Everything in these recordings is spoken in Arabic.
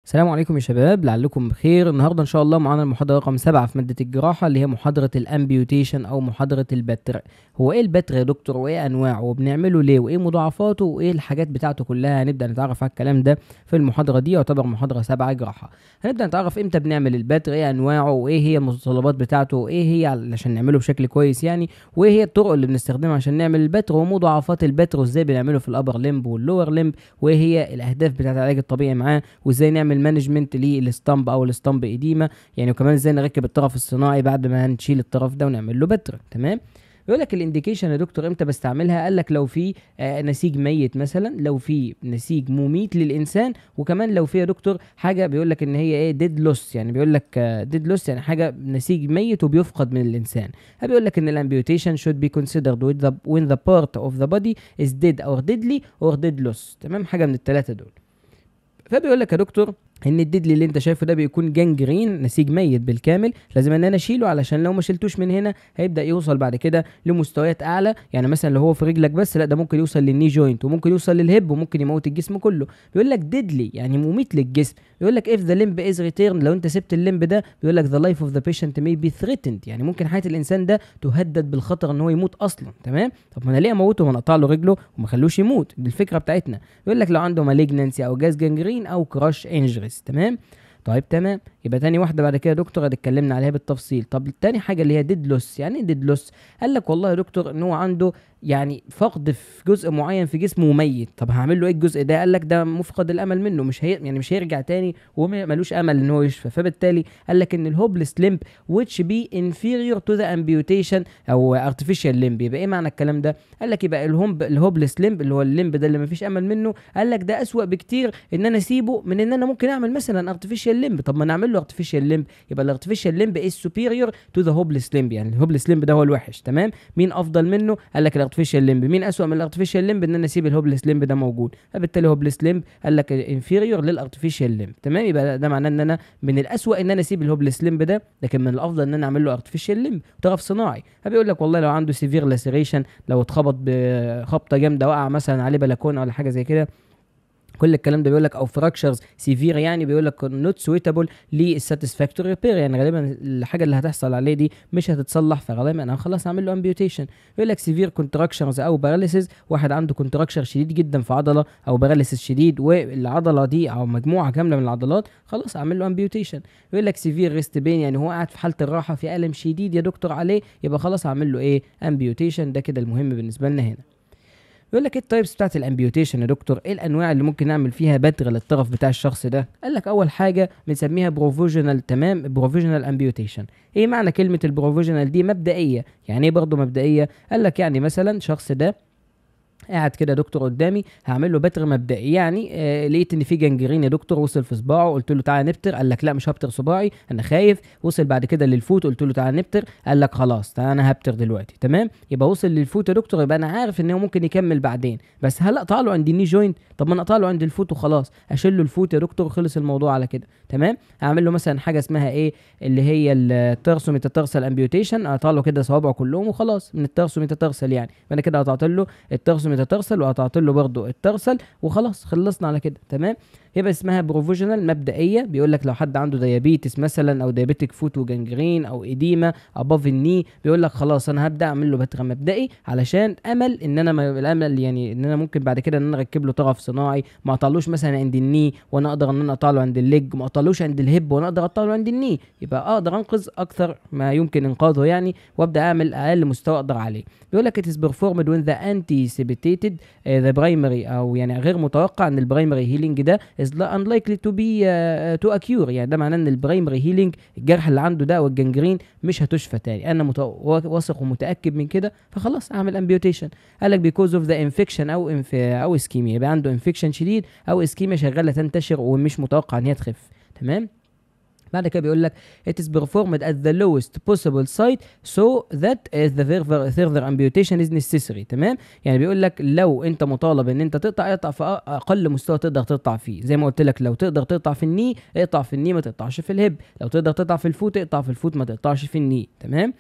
السلام عليكم يا شباب، لعلكم بخير. النهارده ان شاء الله معانا المحاضره رقم 7 في ماده الجراحه، اللي هي محاضره الامبيوتيشن او محاضره البتر. هو ايه البتر يا دكتور، وايه انواعه، وبنعمله ليه، وايه مضاعفاته، وايه الحاجات بتاعته كلها؟ هنبدا نتعرف على الكلام ده في المحاضره دي. يعتبر محاضره 7 جراحه. هنبدا نتعرف امتى بنعمل البتر، ايه انواعه، وايه هي المتطلبات بتاعته، وايه هي عشان نعمله بشكل كويس يعني، وايه هي الطرق اللي بنستخدمها عشان نعمل البتر، ومضاعفات البتر، وازاي بنعمله في الابر لمب واللور لمب، وايه هي الاهداف بتاعه العلاج الطبيعي معاه، وازاي نعمل مانجمنت للستامب او الستامب اديمه يعني، وكمان ازاي نركب الطرف الصناعي بعد ما هنشيل الطرف ده ونعمل له بتر. تمام. يقول لك الانديكيشن يا دكتور امتى بستعملها؟ قال لك لو في نسيج ميت مثلا، لو في نسيج مميت للانسان، وكمان لو في يا دكتور حاجه بيقول لك ان هي ايه ديد لوس، يعني بيقول لك ديد لوس يعني حاجه نسيج ميت وبيفقد من الانسان. بيقول لك ان الامبيوتيشن should be considered when the part of the body is dead or deadly or dead loss. تمام، حاجه من الثلاثه دول. فبيقول لك يا دكتور ان الديدلي اللي انت شايفه ده بيكون جنجرين، نسيج ميت بالكامل، لازم ان انا اشيله، علشان لو ما شلتوش من هنا هيبدا يوصل بعد كده لمستويات اعلى. يعني مثلا لو هو في رجلك بس، لا ده ممكن يوصل للني جوينت، وممكن يوصل للهيب، وممكن يموت الجسم كله. بيقول لك ديدلي يعني مميت للجسم. بيقول لك if the limb is returned، لو انت سبت الليمب ده، بيقول لك the life of the patient may be threatened، يعني ممكن حياه الانسان ده تهدد بالخطر ان هو يموت اصلا. تمام. طب ما انا ليه اموته وانا اقطع له رجله وما اخلوش يموت؟ دي الفكره بتاعتنا. بيقول لك لو عنده مالجنسي او جاز جنجرين او كراش انجريز. تمام. طيب تمام، يبقى تاني واحده بعد كده يا دكتور اتكلمنا عليها بالتفصيل. طب تاني حاجه اللي هي ديد لوس. يعني ايه ديد لوس؟ قال لك والله يا دكتور ان هو عنده يعني فقد في جزء معين في جسمه ميت. طب هعمل له ايه الجزء ده؟ قال لك ده مفقد الامل منه، مش يعني مش هيرجع تاني، وملوش امل ان هو يشفى. فبالتالي قال لك ان الهوبلس ليمب which be inferior to the amputation او artificial limb. يبقى ايه معنى الكلام ده؟ قال لك يبقى الهوبلس ليمب اللي هو الليمب ده اللي مفيش امل منه، قال لك ده اسوأ بكتير ان انا اسيبه من ان انا ممكن اعمل مثلا artificial limb. طب ما نعمل له artificial limb، يبقى الارتفيشال ليمب is superior to the hopeless limb، يعني الهوبلس ليمب ده هو الوحش. تمام. مين افضل منه؟ قال لك الارتفيشال ليمب. مين اسوأ من الارتفيشال ليمب؟ ان انا اسيب الهوبلس ليمب ده موجود. فبالتالي هوبلس ليمب قال لك انفيريور للارتفيشال ليمب. تمام. يبقى ده معناه ان انا من الاسوأ ان انا اسيب الهوبلس ليمب ده، لكن من الافضل ان انا اعمل له ارتفيشال ليمب طرف صناعي. فبيقول لك والله لو عنده سيفير لاسيريشن، لو اتخبط بخبطه جامده، وقع مثلا عليه بلكونه ولا حاجه زي كده، كل الكلام ده بيقول لك، او فراكشرز سيفير، يعني بيقول لك نوت سويتابل للساتسفاكتوري ريبير، يعني غالبا الحاجه اللي هتحصل عليه دي مش هتتصلح، فغالبا انا خلاص هعمل له امبيوتيشن. يقول لك سيفير كونتراكشنز او باراليسيس، واحد عنده كونتراكشر شديد جدا في عضله، او باراليسيس شديد والعضله دي او مجموعه كامله من العضلات، خلاص اعمل له امبيوتيشن. يقول لك سيفير ريست بين، يعني هو قاعد في حاله الراحه في الم شديد يا دكتور عليه، يبقى خلاص اعمل له ايه امبيوتيشن. ده كده المهم بالنسبه لنا هنا. يقول لك ايه التايبس بتاعت الامبيوتيشن يا دكتور، ايه الانواع اللي ممكن نعمل فيها بتر للطرف بتاع الشخص ده؟ قال لك اول حاجه بنسميها بروفيجنال. تمام، بروفيجنال امبيوتيشن. ايه معنى كلمه البروفيجنال دي؟ مبدئيه. يعني ايه برضه مبدئيه؟ قال لك يعني مثلا شخص ده قاعد كده دكتور قدامي، هعمل له بتر مبدئي. يعني لقيت ان في جنجرين يا دكتور وصل في صباعه، قلت له تعالى نبتر، قال لك لا مش هبتر صباعي انا خايف. وصل بعد كده للفوت، قلت له تعالى نبتر، قال لك خلاص تعالى انا هبتر دلوقتي. تمام. يبقى وصل للفوت يا دكتور، يبقى انا عارف ان هو ممكن يكمل بعدين، بس هل اقطع له عند الني جوينت؟ طب ما انا اقطع له عند الفوت وخلاص، اشيل له الفوت يا دكتور وخلص الموضوع على كده. تمام. هعمل له مثلا حاجه اسمها ايه، اللي هي الترسو ميتاتارسال امبيوتيشن، اقطع له كده صوابعه كلهم وخلاص من الترسو ميتاتارسال. يعني انا كده قطعت له الترسو ميتاتارسال، وقطعت له برضه الترسل، وخلاص خلصنا على كده. تمام. يبقى اسمها بروفيجنال مبدئيه. بيقول لك لو حد عنده ديابيتس مثلا، او ديابيتك فوت وجنجرين، او اديمه اباف الني، بيقول لك خلاص انا هبدا اعمل له بتر مبدئي، علشان امل ان انا الامل يعني ان انا ممكن بعد كده ان انا اركب له طرف صناعي، ما اقطعلوش مثلا عند الني وانا اقدر ان انا اقطع له عند الليج، ما اقطعلوش عند الهيب وانا اقدر اقطع له عند الني، يبقى اقدر انقذ اكثر ما يمكن انقاذه يعني، وابدا اعمل اقل مستوى اقدر عليه. بيقول لك it is performed when the anticipated the primary، او يعني غير متوقع ان البرايمري هيلينج ده is unlikely to be to a cure. يعني ده معناه ان البرايمري هيلينج، الجرح اللي عنده ده والجنجرين مش هتشفى تاني، انا واثق ومتاكد من كده، فخلاص اعمل امبيوتيشن. قال لك because of the infection او اسكيميا، يبقى عنده انفكشن شديد او اسكيميا شغاله تنتشر ومش متوقع ان هي تخف. تمام. بعد كده بيقول لك it is performed at the lowest possible site so that the further amputation is necessary. تمام. يعني بيقول لك لو انت مطالب ان انت اقطع في اقل مستوى تقدر تقطع فيه، زي ما قلت لك لو تقدر تقطع في الني اقطع في الني، ما تقطعش في الهيب. لو تقدر تقطع في الفوت اقطع في الفوت، ما تقطعش في الني. تمام.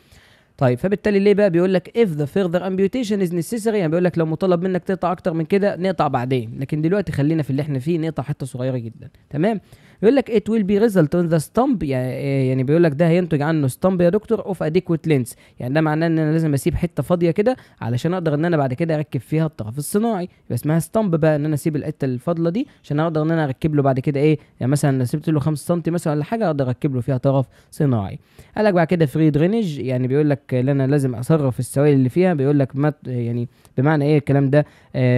طيب فبالتالي ليه بقى بيقول لك if the further amputation is necessary، يعني بيقول لك لو مطالب منك تقطع اكتر من كده نقطع بعدين، لكن دلوقتي خلينا في اللي احنا فيه، نقطع حته صغيره جدا. تمام. يقول لك it will be result on the stump، يعني بيقول لك ده هينتج عنه stump يا دكتور of adequate length، يعني ده معناه ان انا لازم اسيب حته فاضيه كده علشان اقدر ان انا بعد كده اركب فيها الطرف الصناعي، يبقى اسمها stump بقى، ان انا اسيب الحته الفاضله دي عشان اقدر ان انا اركب له بعد كده ايه، يعني مثلا لو سبت له 5 سم مثلا ولا حاجه اقدر اركب له فيها طرف صناعي. قال لك بعد كده فري درينج، يعني بيقول لك ان انا لازم اصرف السوائل اللي فيها، بيقول لك ما يعني بمعنى ايه الكلام ده،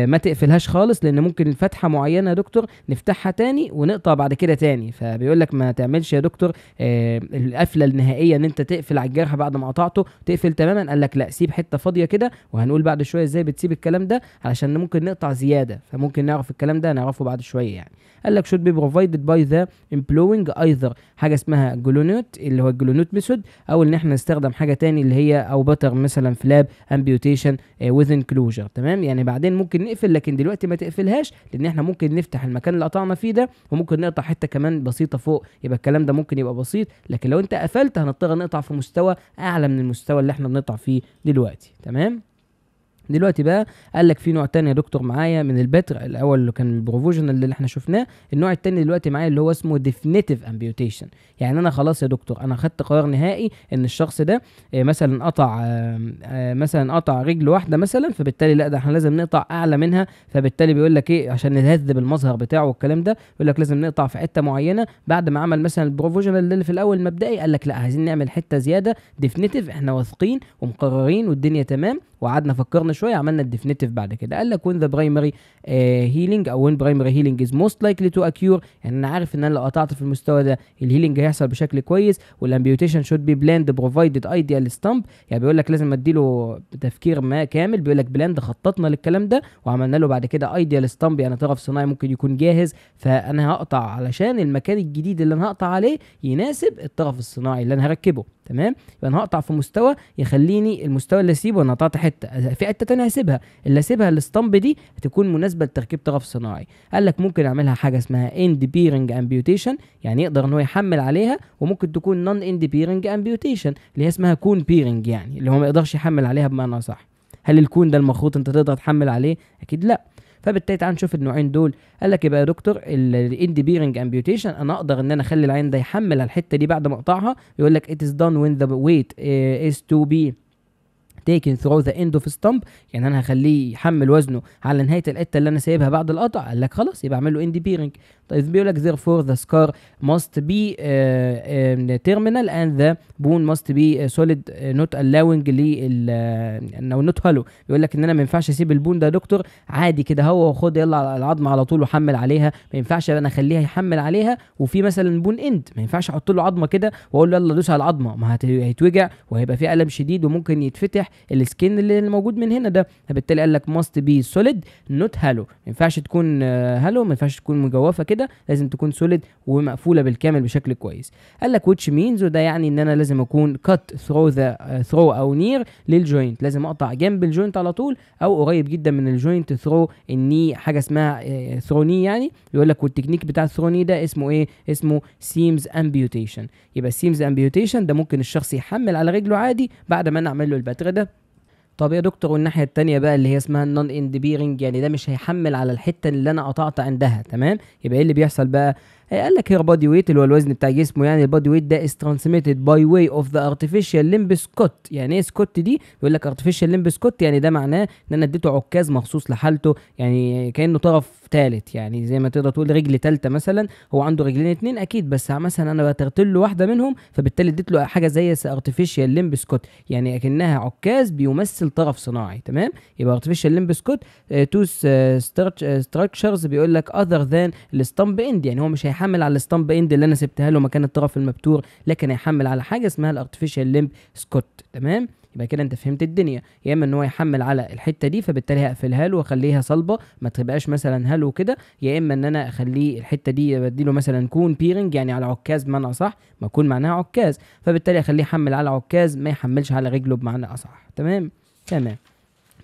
ما تقفلهاش خالص، لان ممكن فتحه معينه يا دكتور نفتحها تاني ونقطع بعد كده تاني، فبيقول لك ما تعملش يا دكتور القفله النهائيه ان انت تقفل على الجرح بعد ما قطعته تقفل تماما. قال لك لا، سيب حته فاضيه كده، وهنقول بعد شويه ازاي بتسيب الكلام ده علشان ممكن نقطع زياده، فممكن نعرف الكلام ده نعرفه بعد شويه يعني. قال لك should be provided by the employing either حاجه اسمها جلونوت اللي هو الجلونوت ميثود، او ان احنا نستخدم حاجه تاني اللي هي او بتر مثلا فلاب امبيوتيشن with enclosure. تمام، يعني بعدين ممكن نقفل، لكن دلوقتي ما تقفلهاش، لان احنا ممكن نفتح المكان اللي قطعنا فيه ده، وممكن نقطع حته كمان بسيطه فوق، يبقى الكلام ده ممكن يبقى بسيط، لكن لو انت قفلت هنضطر نقطع في مستوى اعلى من المستوى اللي احنا بنقطع فيه دلوقتي. تمام، دلوقتي بقى قال لك في نوع تاني يا دكتور معايا من البتر، الاول اللي كان البروفوجنال اللي احنا شفناه، النوع التاني دلوقتي معايا اللي هو اسمه ديفينيتيف امبيوتيشن، يعني انا خلاص يا دكتور انا خدت قرار نهائي ان الشخص ده مثلا قطع مثلا قطع رجل واحده مثلا، فبالتالي لا ده احنا لازم نقطع اعلى منها، فبالتالي بيقول لك ايه عشان نهذب المظهر بتاعه والكلام ده، بيقول لك لازم نقطع في حته معينه بعد ما عمل مثلا البروفوجنال اللي في الاول المبدئي، قال لك لا عايزين نعمل حته زياده ديفينيتيف، احنا واثقين ومقررين والدنيا تمام، وقعدنا فكرنا شويه عملنا الديفينيتيف بعد كده. قال لك when the primary healing او when primary healing is most likely to occur، يعني انا عارف ان انا لو قطعت في المستوى ده الهيلينج هيحصل بشكل كويس، والامبيوتيشن should be planned provided ideal stump، يعني بيقول لك لازم اديله تفكير ما كامل، بيقول لك بلاند خططنا للكلام ده وعملنا له بعد كده ايديال ستامب، يعني طرف صناعي ممكن يكون جاهز، فانا هقطع علشان المكان الجديد اللي انا هقطع عليه يناسب الطرف الصناعي اللي انا هركبه. تمام، يبقى انا هقطع في مستوى يخليني المستوى اللي اسيبه، انا قطعت حته في حته تانية هسيبها، اللي اسيبها الاسطمب دي هتكون مناسبه لتركيب طرف صناعي. قال لك ممكن اعملها حاجه اسمها اند بيرنج امبيوتيشن، يعني يقدر ان هو يحمل عليها، وممكن تكون نون اند بيرنج امبيوتيشن اللي هي اسمها كون بيرنج، يعني اللي هو ما يقدرش يحمل عليها بمعنى صح. هل الكون ده المخروط انت تقدر تحمل عليه؟ اكيد لا. فبالتالي تعال نشوف النوعين دول. قال لك يبقى يا دكتور الاند بيرنج امبيوتيشن انا اقدر ان انا اخلي العين ده يحمل على الحته دي بعد ما اقطعها، يقول لك it is done when the weight is to be taken through the end of stump، يعني انا هخليه يحمل وزنه على نهايه الحته اللي انا سايبها بعد القطع. قال لك خلاص يبقى اعمل له end bearing. طيب بيقول لك therefore the scar must be terminal and the bone must be solid not allowing او not hollow. بيقول لك ان انا ما ينفعش اسيب البون ده يا دكتور عادي كده هو وخد يلا على العظمه على طول وحمل عليها، ما ينفعش انا اخليها يحمل عليها وفي مثلا بون اند، ما ينفعش احط له عظمه كده واقول له يلا دوس على العظمه، ما هيتوجع وهيبقى فيه الم شديد وممكن يتفتح السكين اللي موجود من هنا ده. فبالتالي قال لك must be solid not hollow، ما ينفعش تكون هالو، ما ينفعش تكون مجوفه كده، لازم تكون سوليد ومقفوله بالكامل بشكل كويس. قال لك which means، وده يعني ان انا لازم اكون cut through the through او near للجوينت، لازم اقطع جنب الجوينت على طول او قريب جدا من الجوينت through الني، حاجه اسمها through knee يعني. يقول لك والتكنيك بتاع through knee ده اسمه ايه؟ اسمه seams amputation. يبقى seams amputation ده ممكن الشخص يحمل على رجله عادي بعد ما نعمل له البتر ده. طب يا دكتور والناحيه التانيه بقى اللي هي اسمها النون اند بيرنج، يعني ده مش هيحمل على الحته اللي انا قطعت عندها. تمام، يبقى ايه اللي بيحصل بقى؟ قال لك هير بادي ويت اللي هو الوزن بتاع جسمه، يعني البادي ويت ده is transmitted by way of the artificial limb scot. يعني ايه سكوت دي؟ بيقول لك artificial limb scot، يعني ده معناه ان انا اديته عكاز مخصوص لحالته، يعني كانه طرف ثالث، يعني زي ما تقدر تقول رجل ثالثه مثلا، هو عنده رجلين اتنين اكيد بس مثلا انا بترت له واحده منهم، فبالتالي اديت له حاجه زي artificial limb scot، يعني اكنها عكاز بيمثل طرف صناعي. تمام، يبقى artificial limb scot تو structures بيقول لك other than الستامب اند، يعني هو مش هيحمل على الستامب اند اللي انا سبتها له مكان الطرف المبتور، لكن هيحمل على حاجه اسمها الارتفيشال ليمب سكوت. تمام، يبقى كده انت فهمت الدنيا، يا اما ان هو يحمل على الحته دي فبالتالي هقفلها له واخليها صلبه ما تبقاش مثلا هلو كده، يا اما ان انا اخليه الحته دي بديله مثلا كون بيرنج، يعني على عكاز بمعنى اصح، ما يكون معناها عكاز، فبالتالي اخليه يحمل على عكاز ما يحملش على رجله بمعنى اصح. تمام.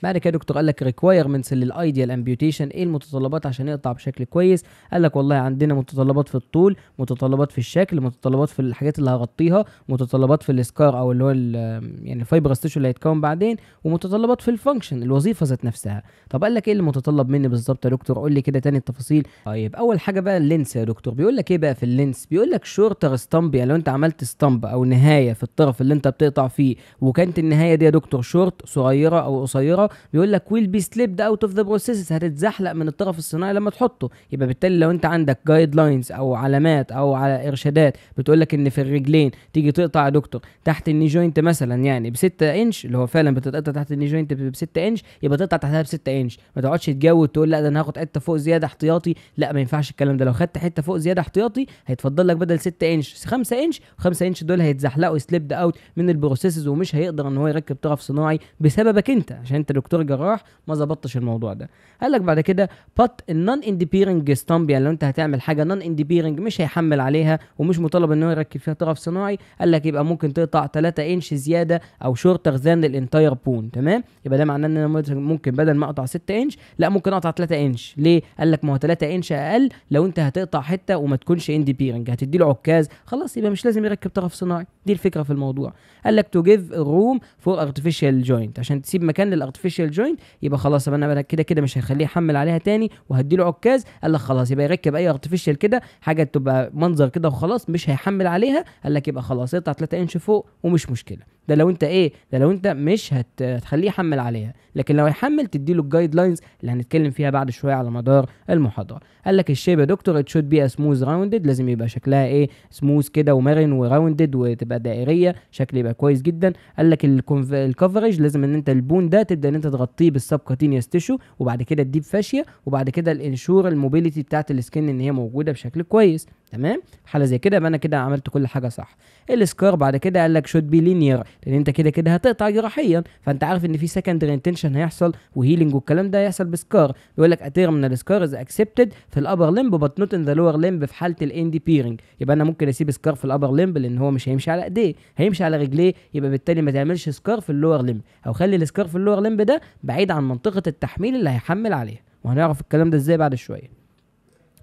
بعد كده دكتور قال لك ريكوايرمنتس للايديال امبيوتيشن، ايه المتطلبات عشان يقطع بشكل كويس؟ قال لك والله عندنا متطلبات في الطول، متطلبات في الشكل، متطلبات في الحاجات اللي هغطيها، متطلبات في السكار او اللي هو يعني الفايبرس تيشو اللي هيتكون بعدين، ومتطلبات في الفانكشن الوظيفه ذات نفسها. طب قال لك ايه اللي متطلب مني بالظبط يا دكتور؟ قول لي كده تاني التفاصيل. طيب اول حاجه بقى اللينس يا دكتور، بيقول لك ايه بقى في اللينس؟ بيقول لك شورتر ستامب، يعني لو انت عملت ستامب او نهايه في الطرف اللي انت بتقطع فيه وكانت النهايه دي يا دكتور شورت صغيره او قصيره، بيقول لك ويل بي سليبد اوت اوف ذا بروسيس، هتتزحلق من الطرف الصناعي لما تحطه. يبقى بالتالي لو انت عندك جايد لاينز او علامات او على ارشادات بتقول لك ان في الرجلين تيجي تقطع يا دكتور تحت الني جوينت مثلا يعني ب 6 انش، اللي هو فعلا بتتقطع تحت الني جوينت ب 6 انش، يبقى تقطع تحتها ب 6 انش. ما تقعدش تجود تقول لا ده انا هاخد حته فوق زياده احتياطي، لا ما ينفعش الكلام ده. لو خدت حته فوق زياده احتياطي هيتفضل لك بدل 6 انش 5 انش، و5 انش دول هيتزحلقوا سليبد اوت من البروسيسز، ومش هيقدر ان هو يركب طرف صناعي بسببك انت، عشان انت دكتور جراح ما ظبطتش الموضوع ده. قال لك بعد كده بات النون اندبيرنج ستامب، يعني لو انت هتعمل حاجه نون اندبيرنج مش هيحمل عليها ومش مطالب ان هو يركب فيها طرف صناعي، قال لك يبقى ممكن تقطع 3 انش زياده او شورتر ذان الانتاير بون. تمام، يبقى ده معناه ان انا ممكن بدل ما اقطع 6 انش لا ممكن اقطع 3 انش. ليه؟ قال لك ما هو 3 انش اقل لو انت هتقطع حته وما تكونش اندبيرنج، هتدي له عكاز خلاص يبقى مش لازم يركب طرف صناعي. دي الفكره في الموضوع. قال لك تو جيف روم فور ارتفيشال جوينت، عشان تسيب مكان للارتفيشال جوينت، يبقى خلاص يبقى انا كده كده مش هخليه يحمل عليها تاني وهدي له عكاز. قال لك خلاص يبقى يركب اي ارتفيشال كده حاجه تبقى منظر كده وخلاص مش هيحمل عليها. قال لك يبقى خلاص يقطع 3 انش فوق ومش مشكله. ده لو انت ايه، ده لو انت مش هتخليه يحمل عليها، لكن لو هيحمل تديله الجايد لاينز اللي هنتكلم فيها بعد شويه على مدار المحاضره. قال لك الشيب يا دكتور ات شود بي سموث راوندد، لازم يبقى شكلها ايه سموث كده ومرن وراوندد وتبقى دائريه، شكل يبقى كويس جدا. قال لك الكفرج لازم ان انت البون ده تبدا ان انت تغطيه بالسبكوتينيوس تيشو، وبعد كده تديب فاشيه، وبعد كده الانشور الموبيليتي بتاعت السكن ان هي موجوده بشكل كويس. تمام، حاله زي كده يبقى انا كده عملت كل حاجه صح. السكار بعد كده قال لك شود بي لينير، لان انت كده كده هتقطع جراحيا، فانت عارف ان في سكندري انتنشن هيحصل وهيلينج والكلام ده هيحصل بسكار. بيقول لك اتيرمينال سكار از اكسبتد في الابر لمب بات نوت ان ذا لور لمب في حاله الاندي بيرنج. يبقى انا ممكن اسيب سكار في الابر لمب لان هو مش هيمشي على ايديه، هيمشي على رجليه، يبقى بالتالي ما تعملش سكار في اللور لمب، او خلي السكار في اللور لمب ده بعيد عن منطقه التحميل اللي هيحمل عليها، وهنعرف الكلام ده ازاي بعد شويه.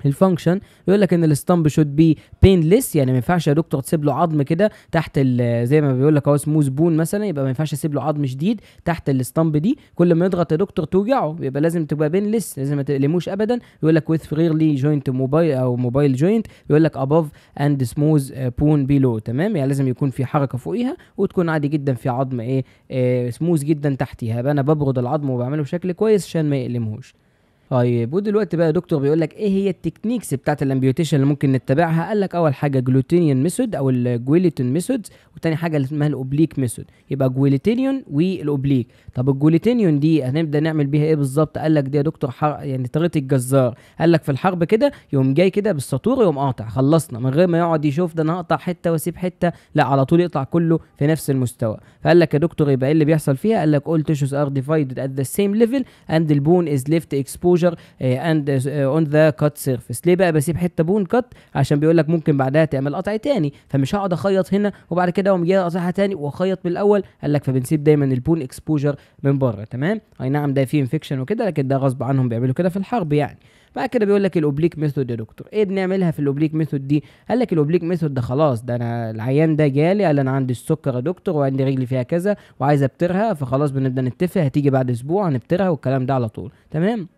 الفانكشن بيقول لك ان الستامب شود بي بينلس، يعني ما ينفعش يا دكتور تسيب له عظم كده تحت زي ما بيقول لك اهو سموث بون مثلا، يبقى ما ينفعش اسيب له عظم شديد تحت الستامب دي، كل ما يضغط يا دكتور توجعه، يبقى لازم تبقى بينلس، لازم ما تقلموش ابدا. يقول لك وذ فريرلي جوينت موبايل او موبايل جوينت، بيقول لك اباف اند سموث بون بيلو. تمام، يعني لازم يكون في حركه فوقيها وتكون عادي جدا في عظم سموث جدا تحتيها، يبقى انا ببرد العظم وبعمله بشكل كويس عشان ما يقلمهوش. طيب ودلوقتي بقى يا دكتور بيقول لك ايه هي التكنيكس بتاعت الامبيوتيشن اللي ممكن نتبعها؟ قال لك اول حاجه جلوتينيون ميثود او الجويليتون ميثود، وتاني حاجه اللي اسمها الاوبليك ميثود. يبقى جويليتينيون والاوبليك. طب الجويليتينيون دي هنبدا نعمل بيها ايه بالظبط؟ قال لك دي يا دكتور يعني طريقه الجزار، قال لك في الحرب كده يقوم جاي كده بالساطور يقوم قاطع، خلصنا من غير ما يقعد يشوف ده انا هقطع حته واسيب حته، لا على طول يقطع كله في نفس المستوى. فقال لك يا دكتور يبقى ايه اللي بيحصل فيها؟ قال لك all tissues are divided at the same level and the bone is left exposure اون ذا كات سيرفيس. ليه بقى بسيب حته بون كات؟ عشان بيقول لك ممكن بعدها تعمل قطع تاني، فمش هقعد اخيط هنا وبعد كده اقوم جاي اقطعها تاني واخيط من الاول. قال لك فبنسيب دايما البون اكسبوجر من بره. تمام، اي نعم ده فيه انفكشن وكده، لكن ده غصب عنهم بيعملوا كده في الحرب يعني. بعد كده بيقول لك الاوبليك ميثود يا دكتور، ايه بنعملها في الاوبليك ميثود دي؟ قال لك الاوبليك ميثود ده خلاص، ده انا العيان ده جالي قال انا عندي السكر يا دكتور وعندي رجلي فيها كذا وعايز ابترها، فخلاص بنبدا نتفق هتيجي بعد اسبوع هنبترها والكلام ده على طول. تمام،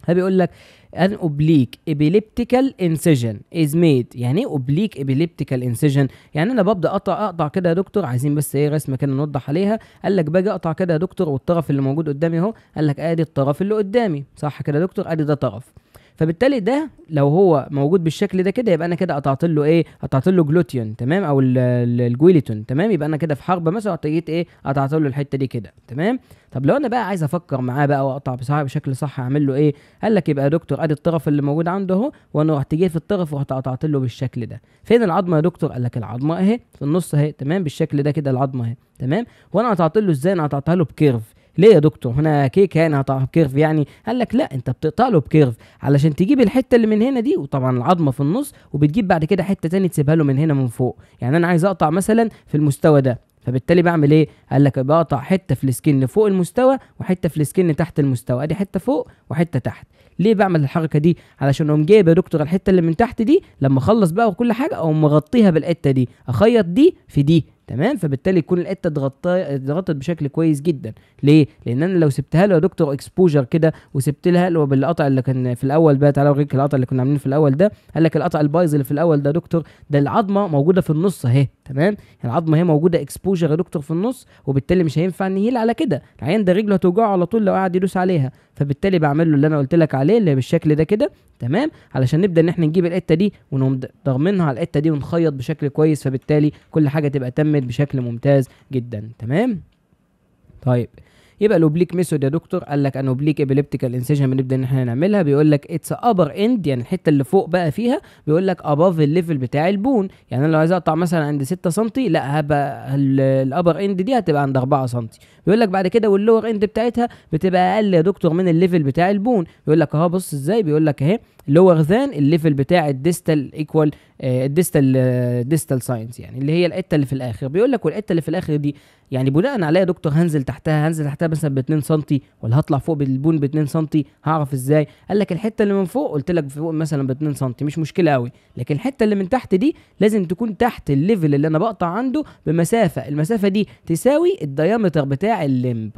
بيقول لك an oblique epileptical incision is made. يعني ايه oblique epileptical incision؟ يعني انا ببدا اقطع كده يا دكتور، عايزين بس ايه رسمه كده نوضح عليها. قال لك باجي اقطع كده يا دكتور والطرف اللي موجود قدامي اهو، قال لك ادي الطرف اللي قدامي صح كده يا دكتور، ادي ده طرف، فبالتالي ده لو هو موجود بالشكل ده كده يبقى انا كده قطعت له ايه؟ قطعت له جلوتيون. تمام، او الجويليتون. تمام، يبقى انا كده في حرب مثلا جيت ايه قطعت له الحته دي كده. تمام، طب لو انا بقى عايز افكر معاه بقى واقطع بصراحه بشكل صح اعمل له ايه؟ قال لك يبقى يا دكتور ادي الطرف اللي موجود عنده اهو، وانا رحت جاي في الطرف ورحت قطعت له بالشكل ده. فين العظمه يا دكتور؟ قال لك العظمه اهي في النص اهي. تمام، بالشكل ده كده العظمه اهي. تمام، وانا قطعت له ازاي؟ انا قطعتها له بكيرف. ليه يا دكتور هنا كيك يعني هقطعها بكيرف يعني؟ قال لك لا، انت بتقطع له بكيرف علشان تجيب الحته اللي من هنا دي، وطبعا العظمه في النص، وبتجيب بعد كده حته تاني تسيبها له من هنا من فوق. يعني انا عايز اقطع مثلا في المستوى ده، فبالتالي بعمل ايه؟ قال لك بقطع حته في السكن فوق المستوى وحته في السكن تحت المستوى، ادي حته فوق وحته تحت. ليه بعمل الحركه دي؟ علشان اقوم جايب يا دكتور الحته اللي من تحت دي لما اخلص بقى وكل حاجه اقوم مغطيها بالحته دي، اخيط دي في دي، تمام؟ فبالتالي يكون الحته اتغطت بشكل كويس جدا. ليه؟ لان انا لو سبتها له يا دكتور اكسبوجر كده وسبت لها له بالقطع اللي كان في الاول بقى، تعالى اوريك القطع اللي كنا عاملينه في الاول ده. قال لك القطع البايظ اللي في الاول ده يا دكتور، ده العظمه موجوده في النص اهي، تمام؟ يعني العظمه هي موجوده اكسبوجر يا دكتور في النص، وبالتالي مش هينفع نهيل على كده، العيان ده رجله هتوجعه على طول لو قعد يدوس عليها. فبالتالي بعمل له اللي انا قلت لك عليه اللي بالشكل ده كده، تمام؟ علشان نبدا ان احنا نجيب الحته دي ونقوم ضامنها على الحته دي ونخيط بشكل كويس، فبالتالي كل حاجه تبقى تمت بشكل ممتاز جدا، تمام؟ طيب يبقى الاوبليك ميثود يا دكتور، قال لك ان اوبليك ابيليبتيكال انسيجن بنبدا ان احنا نعملها، بيقول لك اتس ابر اند، يعني الحته اللي فوق بقى فيها بيقول لك اباف الليفل بتاع البون. يعني انا لو عايز اقطع مثلا عند 6 سم، لا هبقى الابر اند دي هتبقى عند 4 سم. بيقول لك بعد كده واللور اند بتاعتها بتبقى اقل يا دكتور من الليفل بتاع البون. بيقول لك اهو بص ازاي، بيقول لك اهي لور ذان الليفل بتاع الديستال ايكوال ديستال ساينس، يعني اللي هي الحته اللي في الاخر. بيقول لك والحته اللي في الاخر دي يعني بناء عليها يا دكتور هنزل تحتها مثلا ب 2 سم ولا هطلع فوق بالبون ب 2 سم، هعرف ازاي؟ قال لك الحته اللي من فوق قلت لك فوق مثلا ب 2 سم مش مشكله قوي، لكن الحته اللي من تحت دي لازم تكون تحت الليفل اللي انا بقطع عنده بمسافه، المسافه دي تساوي الديامتر بتاع الليمب.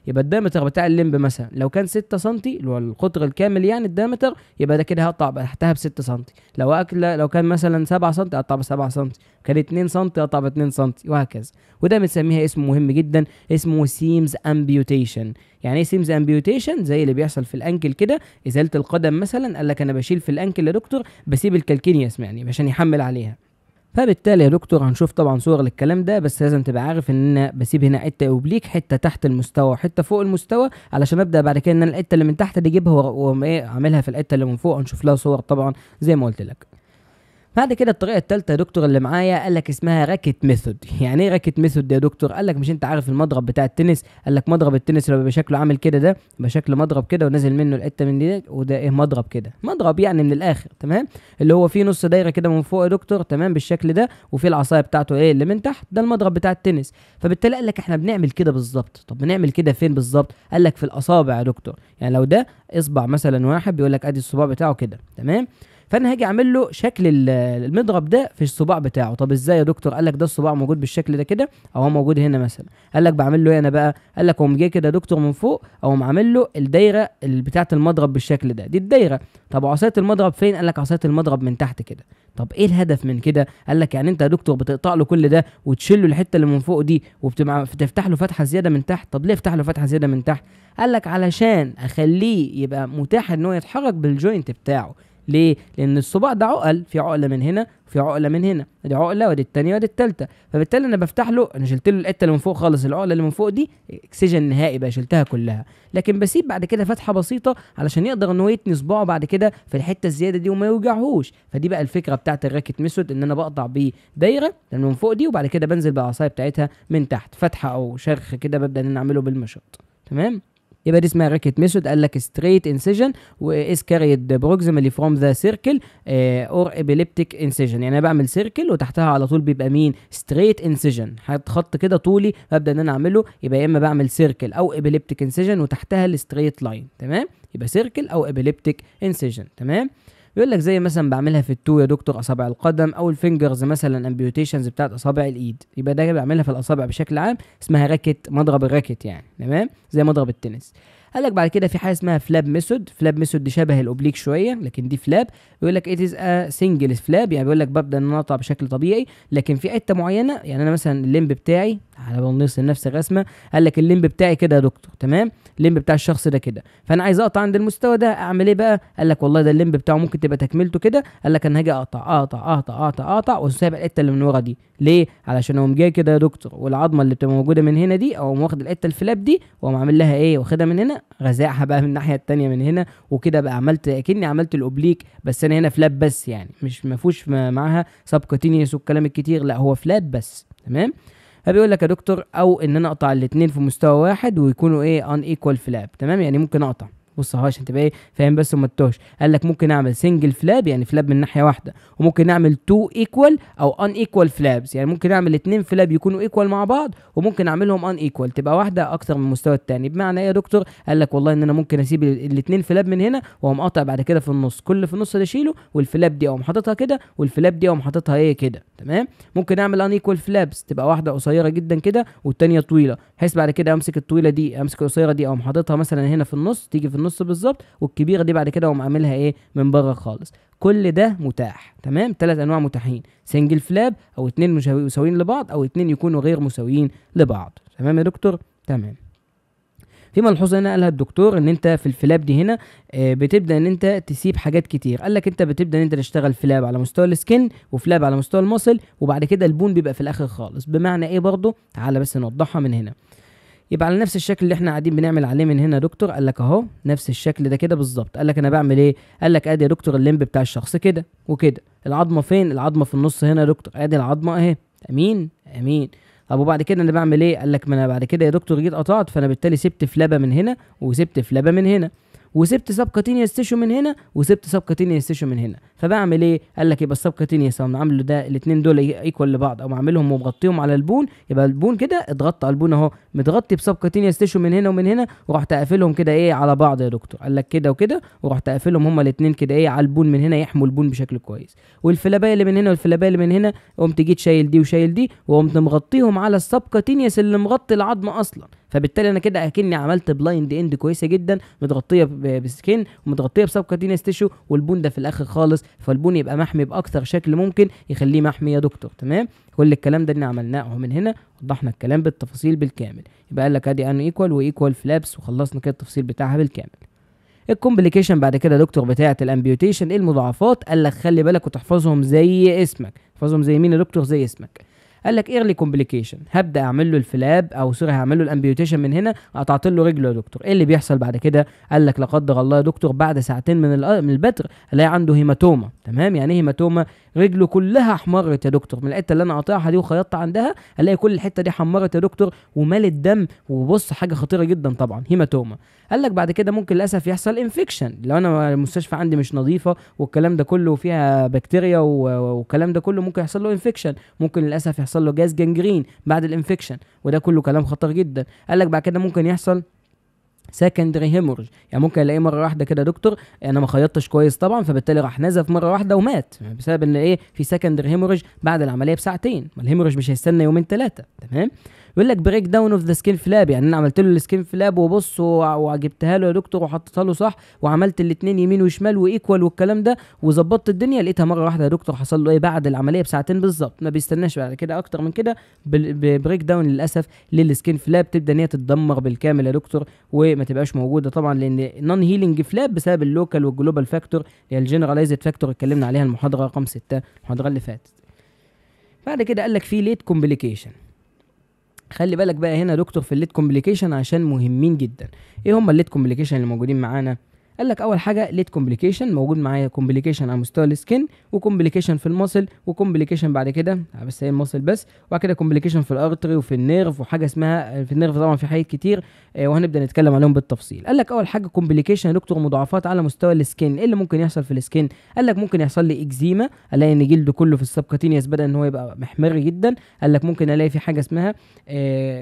يبقى الديامتر بتاع الليمب مثلا لو كان 6 سم اللي هو القطر الكامل يعني الديامتر، يبقى ده كده هقطع تحتها ب 6 سم. لو كان مثلا 7 سم اقطع ب 7 سم، كان 2 سم اقطع ب 2 سم، وهكذا. وده بنسميها اسم مهم جدا اسمه سيمز امبيوتيشن. يعني ايه سيمز امبيوتيشن؟ زي اللي بيحصل في الانكل كده، ازاله القدم مثلا، قال لك انا بشيل في الانكل يا دكتور بسيب الكالكينياس يعني عشان يحمل عليها. فبالتالي يا دكتور هنشوف طبعا صور للكلام ده، بس لازم تبقى عارف ان انا بسيب هنا حته اوبليك، حته تحت المستوى وحته فوق المستوى، علشان ابدا بعد كده ان انا الحته اللي من تحت دي اجيبها وايه اعملها في الحته اللي من فوق. هنشوف لها صور طبعا زي ما قلت لك. بعد كده الطريقه الثالثه يا دكتور اللي معايا قال لك اسمها راكيت ميثود. يعني ايه راكيت ميثود ده يا دكتور؟ قال لك مش انت عارف المضرب بتاع التنس؟ قال لك مضرب التنس لو بيبقى شكله عامل كده، ده بيبقى شكل مضرب كده ونازل منه الحته من دي، وده ايه مضرب كده، مضرب يعني من الاخر، تمام؟ اللي هو فيه نص دايره كده من فوق يا دكتور، تمام؟ بالشكل ده، وفي العصايه بتاعته ايه اللي من تحت، ده المضرب بتاع التنس. فبالتالي قال لك احنا بنعمل كده بالظبط. طب بنعمل كده فين بالظبط؟ قال لك في الاصابع يا دكتور. يعني لو ده اصبع مثلا واحد، بيقول لك ادي الصباع بتاعه كده، تمام؟ فانا هاجي اعمل له شكل المضرب ده في الصباع بتاعه. طب ازاي يا دكتور؟ قال لك ده الصباع موجود بالشكل ده كده، او هو موجود هنا مثلا. قال لك بعمل له ايه انا بقى؟ قال لك اقوم جاي كده يا دكتور من فوق، او عامل له الدايره اللي بتاعه المضرب بالشكل ده، دي الدايره. طب عصايه المضرب فين؟ قال لك عصايه المضرب من تحت كده. طب ايه الهدف من كده؟ قال لك يعني انت يا دكتور بتقطع له كل ده وتشيل له الحته اللي من فوق دي وبتفتح له فتحه زياده من تحت. طب ليه افتح له فتحه زياده من تحت؟ قال لك علشان اخليه يبقى متاح ان هو يتحرك بالجوينت بتاعه. ليه؟ لان الصباع ده عقل، في عقله من هنا وفي عقله من هنا، دي عقله ودي الثانيه ودي الثالثه. فبالتالي انا بفتح له، انا شلت له الحته اللي من فوق خالص، العقله اللي من فوق دي اكسجن نهائي بقى، شلتها كلها، لكن بسيب بعد كده فتحه بسيطه علشان يقدر ان هو يتني صباعه بعد كده في الحته الزياده دي وما يوجعهوش. فدي بقى الفكره بتاعت الراكت ميثود، ان انا بقطع بيه دايره من فوق دي، وبعد كده بنزل بالعصايه بتاعتها من تحت، فتحه او شرخ كده ببدا ان انا اعمله بالمشط، تمام؟ يبقى دي اسمها راكيت ميثود. قال لك ستريت انسيجن واز كاريد بروكسيمالي فروم ذا سيركل اور ابيليبتيك انسيجن. يعني انا بعمل سيركل وتحتها على طول بيبقى مين؟ ستريت انسيجن، خط كده طولي ببدا ان انا اعمله، يبقى يا اما بعمل سيركل او ابيليبتيك انسيجن وتحتها الستريت لاين، تمام؟ يبقى سيركل او ابيليبتيك انسيجن، تمام؟ بيقول لك زي مثلا بعملها في التو يا دكتور، اصابع القدم، او الفينجرز مثلا امبيوتيشنز بتاعت اصابع الايد، يبقى ده بعملها في الاصابع بشكل عام، اسمها راكت، مضرب الراكت يعني، تمام؟ زي مضرب التنس. قال لك بعد كده في حاجه اسمها فلاب ميثود. فلاب ميثود دي شبه الاوبليك شويه، لكن دي فلاب. بيقول لك ات از ا سنجل فلاب، يعني بيقول لك ببدا ان انا اقطع بشكل طبيعي، لكن في حته معينه، يعني انا مثلا الليمب بتاعي على بنرسم نفس الرسمه، قال لك الليمب بتاعي كده يا دكتور، تمام؟ الليمب بتاع الشخص ده كده، فانا عايز اقطع عند المستوى ده، اعمل ايه بقى؟ قال لك والله ده الليمب بتاعه ممكن تبقى تكملته كده. قال لك انا هاجي اقطع وسايب الحته اللي من ورا دي. ليه؟ علشان اقوم جاي كده يا دكتور، والعظمه اللي بتبقى موجوده من هنا دي، او واخد الحته الفلاب دي واقوم عامل لها ايه؟ واخدها من هنا غزاعها بقى من الناحيه الثانيه من هنا، وكده بقى كني عملت الاوبليك، بس انا هنا فلاب بس، يعني مش ما فيهوش معاها سبكوتينيوس والكلام الكتير، لا هو فلاب بس، تمام؟ فبيقول لك يا دكتور او ان انا اقطع الاثنين في مستوى واحد ويكونوا ايه ان ايكوال فلاب، تمام؟ يعني ممكن اقطع بص اهو عشان تبقى ايه فاهم بس وما تتوهش. قال لك ممكن اعمل سنجل فلاب يعني فلاب من ناحيه واحده، وممكن اعمل تو ايكوال او ان ايكوال فلابس، يعني ممكن اعمل اتنين فلاب يكونوا ايكوال مع بعض، وممكن اعملهم ان ايكوال تبقى واحده اكتر من المستوى الثاني. بمعنى ايه يا دكتور؟ قال لك والله ان انا ممكن اسيب الاتنين فلاب من هنا واقوم قاطع بعد كده في النص، كل في النص ده اشيله، والفلاب دي اقوم حاططها كده، والفلاب دي اقوم حاططها ايه كده. تمام. ممكن اعمل ان ايكوال فلابس تبقى واحده قصيره جدا كده والثانيه طويله، بحيث بعد كده امسك الطويله دي امسك القصيره دي اقوم حاططها مثلا هنا في النص تيجي في النص بالظبط، والكبيره دي بعد كده اقوم عاملها ايه من بره خالص. كل ده متاح. تمام. 3 انواع متاحين، سنجل فلاب او اتنين مساويين لبعض او اتنين يكونوا غير مساويين لبعض. تمام يا دكتور؟ تمام. في ملحوظه هنا قالها الدكتور ان انت في الفلاب دي هنا بتبدا ان انت تسيب حاجات كتير. قال لك انت بتبدا ان انت تشتغل فلاب على مستوى السكن وفلاب على مستوى المصل، وبعد كده البون بيبقى في الاخر خالص. بمعنى ايه برضه؟ تعالى بس نوضحها من هنا. يبقى على نفس الشكل اللي احنا قاعدين بنعمل عليه من هنا يا دكتور. قال لك اهو نفس الشكل ده كده بالظبط. قال لك انا بعمل ايه؟ قال لك ادي يا دكتور الليمب بتاع الشخص كده وكده. العظمه فين؟ العظمه في النص هنا يا دكتور. ادي العظمه اهي. امين امين. طب وبعد كده انا بعمل ايه؟ قال لك ما انا بعد كده يا دكتور جيت قطعت، فانا بالتالي سبت فلابه من هنا وسبت فلابه من هنا، وسبت سبكاتينيوس تيشو من هنا وسبت سبكاتينيوس تيشو من هنا. فبعمل ايه؟ قال لك يبقى السبكاتينيوس اقوم عامله ده الاثنين دول ايكوال لبعض، او عاملهم ومغطيهم على البون، يبقى البون كده اتغطى على البون اهو متغطي بسبكاتينيوس تيشو من هنا ومن هنا، ورحت قافلهم كده ايه على بعض يا دكتور. قال لك كده وكده، ورحت قافلهم هما الاثنين كده ايه على البون من هنا يحموا البون بشكل كويس. والفلابايه اللي من هنا والفلابايه اللي من هنا قمت جيت شايل دي وشايل دي، وقمت مغطيهم على السبكاتينيوس اللي مغطي العظم اصلا. فبالتالي انا كده اكني عملت بلايند اند كويسه جدا، متغطيه بسكين ومتغطيه بسبكاتينيوس تيشو، والبون ده في الاخر خالص، فالبون يبقى محمي باكتر شكل ممكن يخليه محمي يا دكتور. تمام. كل الكلام ده اللي عملناه من هنا، وضحنا الكلام بالتفاصيل بالكامل. يبقى قال لك ادي ان ايكوال وايكوال فلابس، وخلصنا كده التفصيل بتاعها بالكامل. الكومبليكيشن بعد كده يا دكتور بتاعه الامبيوتيشن ايه المضاعفات؟ قال لك خلي بالك وتحفظهم زي اسمك. تحفظهم زي مين يا دكتور؟ زي اسمك. قال لك ايرلي كومبليكيشن، هبدا اعمل له الفلاب او سوري هعمل له الامبيوتيشن من هنا، قطعت له رجله يا دكتور. ايه اللي بيحصل بعد كده؟ قال لك لا قدر الله يا دكتور بعد ساعتين من البتر الاقي عنده هيماتوما. تمام. يعني ايه هيماتوما؟ رجله كلها احمرت يا دكتور من الحته اللي انا قاطعها دي وخيطت عندها، الاقي كل الحته دي حمرت يا دكتور ومالت دم، وبص حاجه خطيره جدا طبعا هيماتوما. قال لك بعد كده ممكن للاسف يحصل انفكشن لو انا المستشفى عندي مش نظيفه والكلام ده كله وفيها بكتيريا والكلام ده كله، ممكن يحصل له انفكشن، ممكن للاسف يحصل له جاز جنجرين بعد الانفكشن، وده كله كلام خطر جدا. قال لك بعد كده ممكن يحصل سكندري هيمورج، يعني ممكن الاقيه مره واحده كده دكتور انا ما خيطتش كويس طبعا، فبالتالي راح نزف مره واحده ومات بسبب ان ايه في سكندري هيمورج بعد العمليه بساعتين. ما الهيمورج مش هيستنى يومين ثلاثه. تمام. يقول لك بريك داون اوف ذا سكين فلاب، يعني انا عملت له السكين فلاب وبص وجبتها له يا دكتور وحطيتها له صح، وعملت الاثنين يمين وشمال وايكوال والكلام ده وظبطت الدنيا، لقيتها مره واحده يا دكتور حصل له ايه بعد العمليه بساعتين بالظبط، ما بيستناش بعد كده اكتر من كده. بريك داون للاسف للسكين فلاب، تبدا ان هي تتدمر بالكامل يا دكتور وما تبقاش موجوده طبعا، لان نون هيلينج فلاب بسبب اللوكال والجلوبال فاكتور اللي هي الجنرالايزد فاكتور اتكلمنا عليها المحاضره رقم 6 المحاضره اللي فاتت. بعد كده قال لك في ليت كومبليكيشن. خلي بالك بقى هنا يا دكتور في الليت كومبليكيشن عشان مهمين جدا. ايه هم الليت كومبليكيشن اللي موجودين معانا؟ قال لك اول حاجه ليت كومبليكيشن موجود معايا كومبليكيشن على مستوى السكن، وكومبليكيشن في المصل، وكومبليكيشن بعد كده بس هي المصل بس، وبعد كده كومبليكيشن في الارتري وفي النيرف، وحاجه اسمها في النيرف طبعا في حاجات كتير وهنبدا نتكلم عليهم بالتفصيل. قال لك اول حاجه كومبليكيشن يا دكتور مضاعفات على مستوى السكن. ايه اللي ممكن يحصل في السكن؟ قال لك ممكن يحصل لي اكزيما، الاقي ان جلده كله في السبكاتينيوس بدا ان هو يبقى محمر جدا. قال لك ممكن الاقي في حاجه اسمها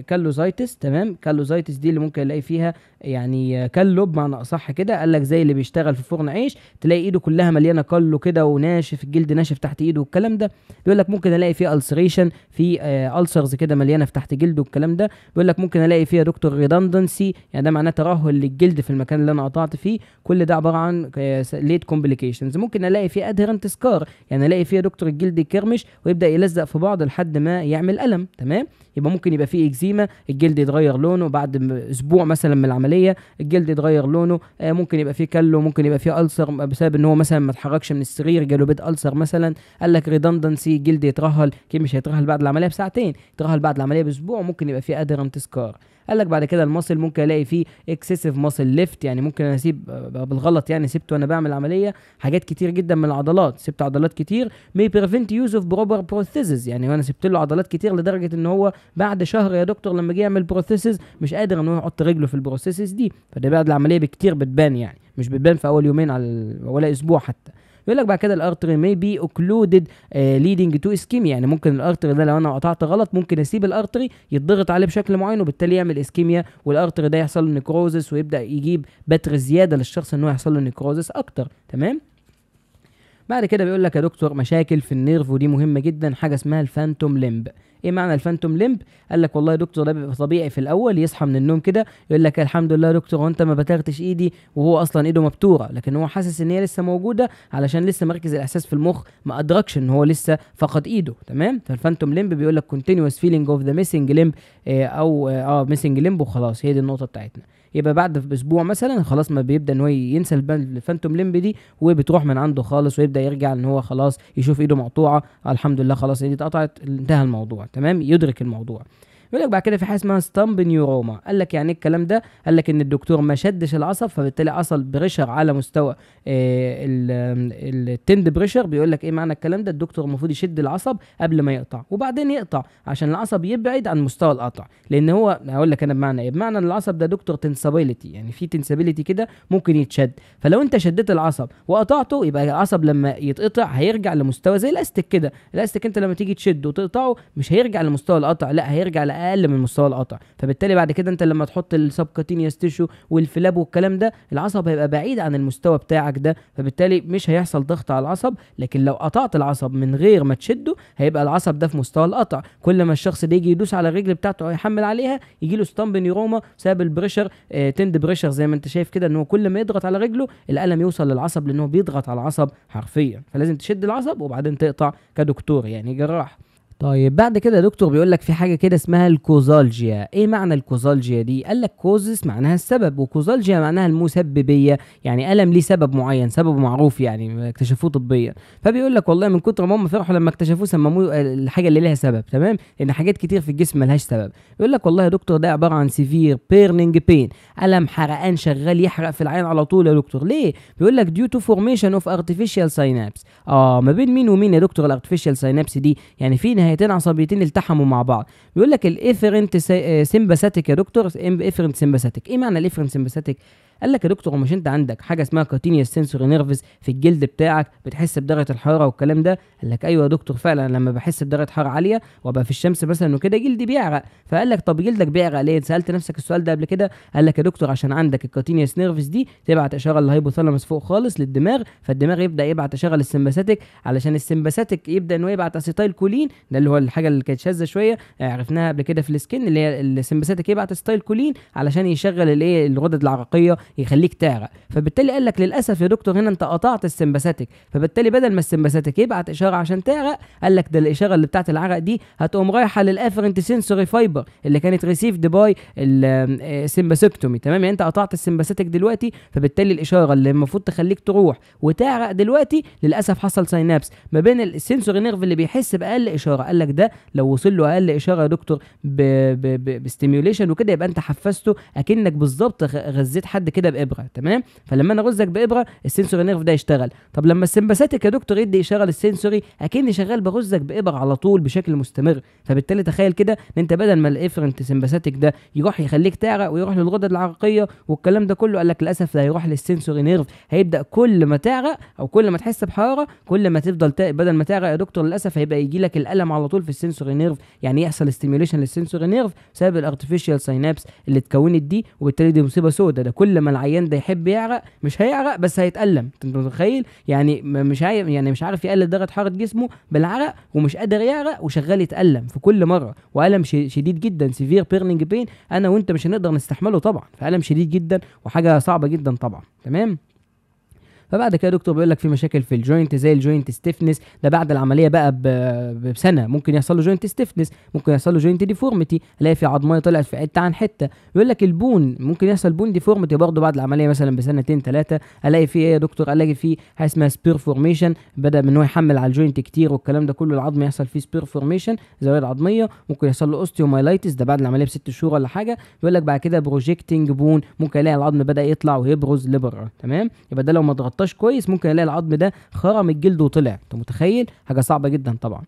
كالوزايتس. تمام. كالوزايتس دي اللي ممكن الاقي فيها يعني كالو بمعنى اصح كده. قال لك زي اللي بيشتغل في فرن عيش تلاقي ايده كلها مليانه كالو كده وناشف، الجلد ناشف تحت ايده والكلام ده. بيقول لك ممكن الاقي فيه السريشن في السرز كده مليانه في تحت جلده والكلام ده. بيقول لك ممكن الاقي فيها دكتور ريدندنسي، يعني ده معناه ترهل للجلد في المكان اللي انا قطعت فيه. كل ده عباره عن ليت كومبليكيشنز. ممكن الاقي فيه ادهرنت سكار، يعني الاقي فيها دكتور الجلد يكرمش ويبدا يلزق في بعض لحد ما يعمل الم. تمام. يبقى ممكن يبقى فيه اكزيما، الجلد يتغير لونه بعد اسبوع مثلا من العمليه، الجلد يتغير لونه. ممكن يبقى فيه كالو، ممكن يبقى فيه ألسر بسبب ان هو مثلا ما اتحركش من السرير جاله بيت ألسر مثلا. قال لك ريدندنسي، الجلد يترهل، كي مش هيترهل بعد العمليه بساعتين، يترهل بعد العمليه باسبوع، ممكن يبقى فيه ادهرنت سكار. قال لك بعد كده المصل ممكن الاقي فيه اكسسيف مصل ليفت، يعني ممكن انا اسيب بالغلط، يعني سبت وانا بعمل عمليه حاجات كتير جدا من العضلات، سبت عضلات كتير مي بريفنت يوز اوف بروبر بروثيسز، يعني وانا سبت له عضلات كتير لدرجه ان هو بعد شهر يا دكتور لما جه يعمل بروثيسز مش قادر ان هو يحط رجله في البروثيسز الابيثيسيس دي، فده بعد العمليه بكتير بتبان، يعني مش بتبان في اول يومين ولا اسبوع حتى. يقول لك بعد كده الارتري may be occluded leading to ischemia، يعني ممكن الارتري ده لو انا قطعت غلط ممكن اسيب الارتري يتضغط عليه بشكل معين وبالتالي يعمل اسكيميا، والارتري ده يحصل له نيكروزس ويبدا يجيب بتر زياده للشخص ان هو يحصل له نيكروزس اكتر. تمام. بعد كده بيقول لك يا دكتور مشاكل في النيرف، ودي مهمه جدا، حاجه اسمها الفانتوم ليمب. ايه معنى الفانتوم ليمب؟ قال لك والله يا دكتور ده بيبقى طبيعي في الاول، يصحى من النوم كده يقول لك الحمد لله يا دكتور وانت ما بترتش ايدي، وهو اصلا ايده مبتوره، لكن هو حاسس ان هي لسه موجوده علشان لسه مركز الاحساس في المخ ما ادركش ان هو لسه فقد ايده. تمام. فالفانتوم ليمب بيقول لك continuous feeling of the missing limb، او missing limb، وخلاص هي دي النقطه بتاعتنا. يبقى بعد باسبوع مثلا خلاص ما بيبدا ان هو ينسى الفانتوم ليمب دي، وبتروح من عنده خالص ويبدا يرجع ان هو خلاص يشوف ايده مقطوعه، الحمد لله خلاص ايدي اتقطعت، انتهى الموضوع. تمام. يدرك الموضوع. يقول لك بعد كده في حاجه اسمها ستامب نيوروما. قال لك يعني ايه الكلام ده؟ قال لك ان الدكتور ما شدش العصب، فبالتالي حصل بريشر على مستوى التند بريشر. بيقول لك ايه معنى الكلام ده؟ الدكتور المفروض يشد العصب قبل ما يقطع وبعدين يقطع عشان العصب يبعد عن مستوى القطع، لان هو هقول لك انا بمعنى ايه. بمعنى ان العصب ده دكتور تنسابيليتي، يعني في تنسابيليتي كده ممكن يتشد، فلو انت شديت العصب وقطعته يبقى العصب لما يتقطع هيرجع لمستوى زي الاستيك كده. الاستيك انت لما تيجي تشده وتقطعه مش هيرجع لمستوى القطع، لا هيرجع اقل من مستوى القطع، فبالتالي بعد كده انت لما تحط السبكاتينيوس تيشو والفلاب والكلام ده العصب هيبقى بعيد عن المستوى بتاعك ده، فبالتالي مش هيحصل ضغط على العصب. لكن لو قطعت العصب من غير ما تشده هيبقى العصب ده في مستوى القطع، كل ما الشخص ده يجي يدوس على الرجل بتاعته او يحمل عليها يجي له ستامب نيوروما بسبب البريشر، تند بريشر زي ما انت شايف كده، ان هو كل ما يضغط على رجله الالم يوصل للعصب لانه بيضغط على العصب حرفيا، فلازم تشد العصب وبعدين تقطع كدكتور يعني جراح. طيب بعد كده يا دكتور بيقول لك في حاجه كده اسمها الكوزالجيا. ايه معنى الكوزالجيا دي؟ قال لك كوزس معناها السبب، وكوزالجيا معناها المسببيه، يعني الم ليه سبب معين، سببه معروف يعني اكتشفوه طبيا. فبيقول لك والله من كتر ما هم فرحوا لما اكتشفوه سموه الحاجه اللي لها سبب. تمام. لان حاجات كتير في الجسم ملهاش سبب. بيقول لك والله يا دكتور ده عباره عن سيفير بيرنينج بين، الم حرقان شغال يحرق في العين على طول يا دكتور. ليه؟ بيقول لك ديو تو فورميشن اوف ارتفيشال ساينابس. ما بين مين ومين يا دكتور الارتفيشال ساينابس دي؟ يعني في نهايتين عصبيتين التحموا مع بعض. بيقول لك الافرنت سيمباثيك يا دكتور، افرنت سيمباثيك. ايه معنى الافرنت سيمباثيك؟ قال لك يا دكتور مش انت عندك حاجه اسمها كاتينيوس سنسوري نيرفز في الجلد بتاعك بتحس بدرجه الحراره والكلام ده؟ قال لك ايوه يا دكتور فعلا لما بحس بدرجه حراره عاليه وابقى في الشمس مثلا وكده جلدي بيعرق. فقال لك طب جلدك بيعرق ليه؟ سالت نفسك السؤال ده قبل كده؟ قال لك يا دكتور عشان عندك الكاتينيوس نيرفز دي تبعت اشاره للهايبوثالاموس فوق خالص للدماغ، فالدماغ يبدا يبعت اشاره للسمباثيك علشان السمباثيك يبدا انه يبعت اسيتايل كولين، ده اللي هو الحاجه اللي كانت شاذه شويه عرفناها قبل كده في السكين، اللي هي السمباثيك يبعت اسيتايل كولين علشان يشغل الايه الغدد العرقيه يخليك تعرق. فبالتالي قال لك للاسف يا دكتور هنا انت قطعت السمباثيك، فبالتالي بدل ما السمباثيك يبعت اشاره عشان تعرق قال لك ده الاشاره اللي بتاعت العرق دي هتقوم رايحه للافرنت سنسوري فايبر اللي كانت ريسيفد باي السمباثيكتومي. تمام. يعني انت قطعت السمباثيك دلوقتي، فبالتالي الاشاره اللي المفروض تخليك تروح وتعرق دلوقتي للاسف حصل ساينابس ما بين السنسوري نيرف اللي بيحس باقل اشاره. قال لك ده لو وصل له اقل اشاره يا دكتور بستيميوليشن وكده يبقى انت حفزته اكنك بالظبط غزيت حد كده بابره. تمام. فلما انا اغزك بابره السنسوري نيرف ده يشتغل. طب لما السمباثيك يا دكتور يدي اشاره للسنسوري اكني شغال بغزك بابره على طول بشكل مستمر. فبالتالي تخيل كده ان انت بدل ما الافرنت سمباثيك ده يروح يخليك تعرق ويروح للغدد العرقيه والكلام ده كله، قال لك للاسف ده هيروح للسنسوري نيرف، هيبدا كل ما تعرق او كل ما تحس بحراره كل ما تفضل بدل ما تعرق يا دكتور للاسف هيبقى يجي لك الالم على طول في السنسوري نيرف، يعني يحصل ستيميوليشن للسنسوري نيرف بسبب الارتفيشال ساينابس اللي اتكونت دي، وبالتالي دي مصيبه سودة. ده كل ما العيان ده يحب يعرق مش هيعرق بس هيتألم. انت متخيل؟ يعني مش عارف يقلل درجه حراره جسمه بالعرق ومش قادر يعرق وشغال يتألم في كل مره، والم شديد جدا، سيفير بيرنينج بين، انا وانت مش هنقدر نستحمله طبعا، فالم شديد جدا وحاجه صعبه جدا طبعا. تمام. فبعد كده دكتور بيقول لك في مشاكل في الجوينت زي الجوينت ستيفنس، ده بعد العمليه بقى بسنه ممكن يحصل له جوينت ستيفنس، ممكن يحصل له جوينت ديفورميتي، الاقي في عظميه طلعت في حته عن حته. بيقول لك البون ممكن يحصل بون ديفورميتي برضه بعد العمليه مثلا بسنتين ثلاثه، الاقي في ايه يا دكتور؟ الاقي في حاجه اسمها سبير فورميشن، بدا من هو يحمل على الجوينت كتير والكلام ده كله العظم يحصل فيه سبير فورميشن زوايا عظميه، ممكن يحصل له اوستيومايلايتس ده بعد العمليه ب6 شهور ولا حاجه. بيقول لك بعد كده بروجيكتنج بون، ممكن الاقي العظم بدا يطلع ويبرز لبره. تمام. يبقى ده لو ما اتغطاش كويس ممكن العظم ده خرم الجلد وطلع. انت متخيل؟ حاجه صعبه جدا طبعا.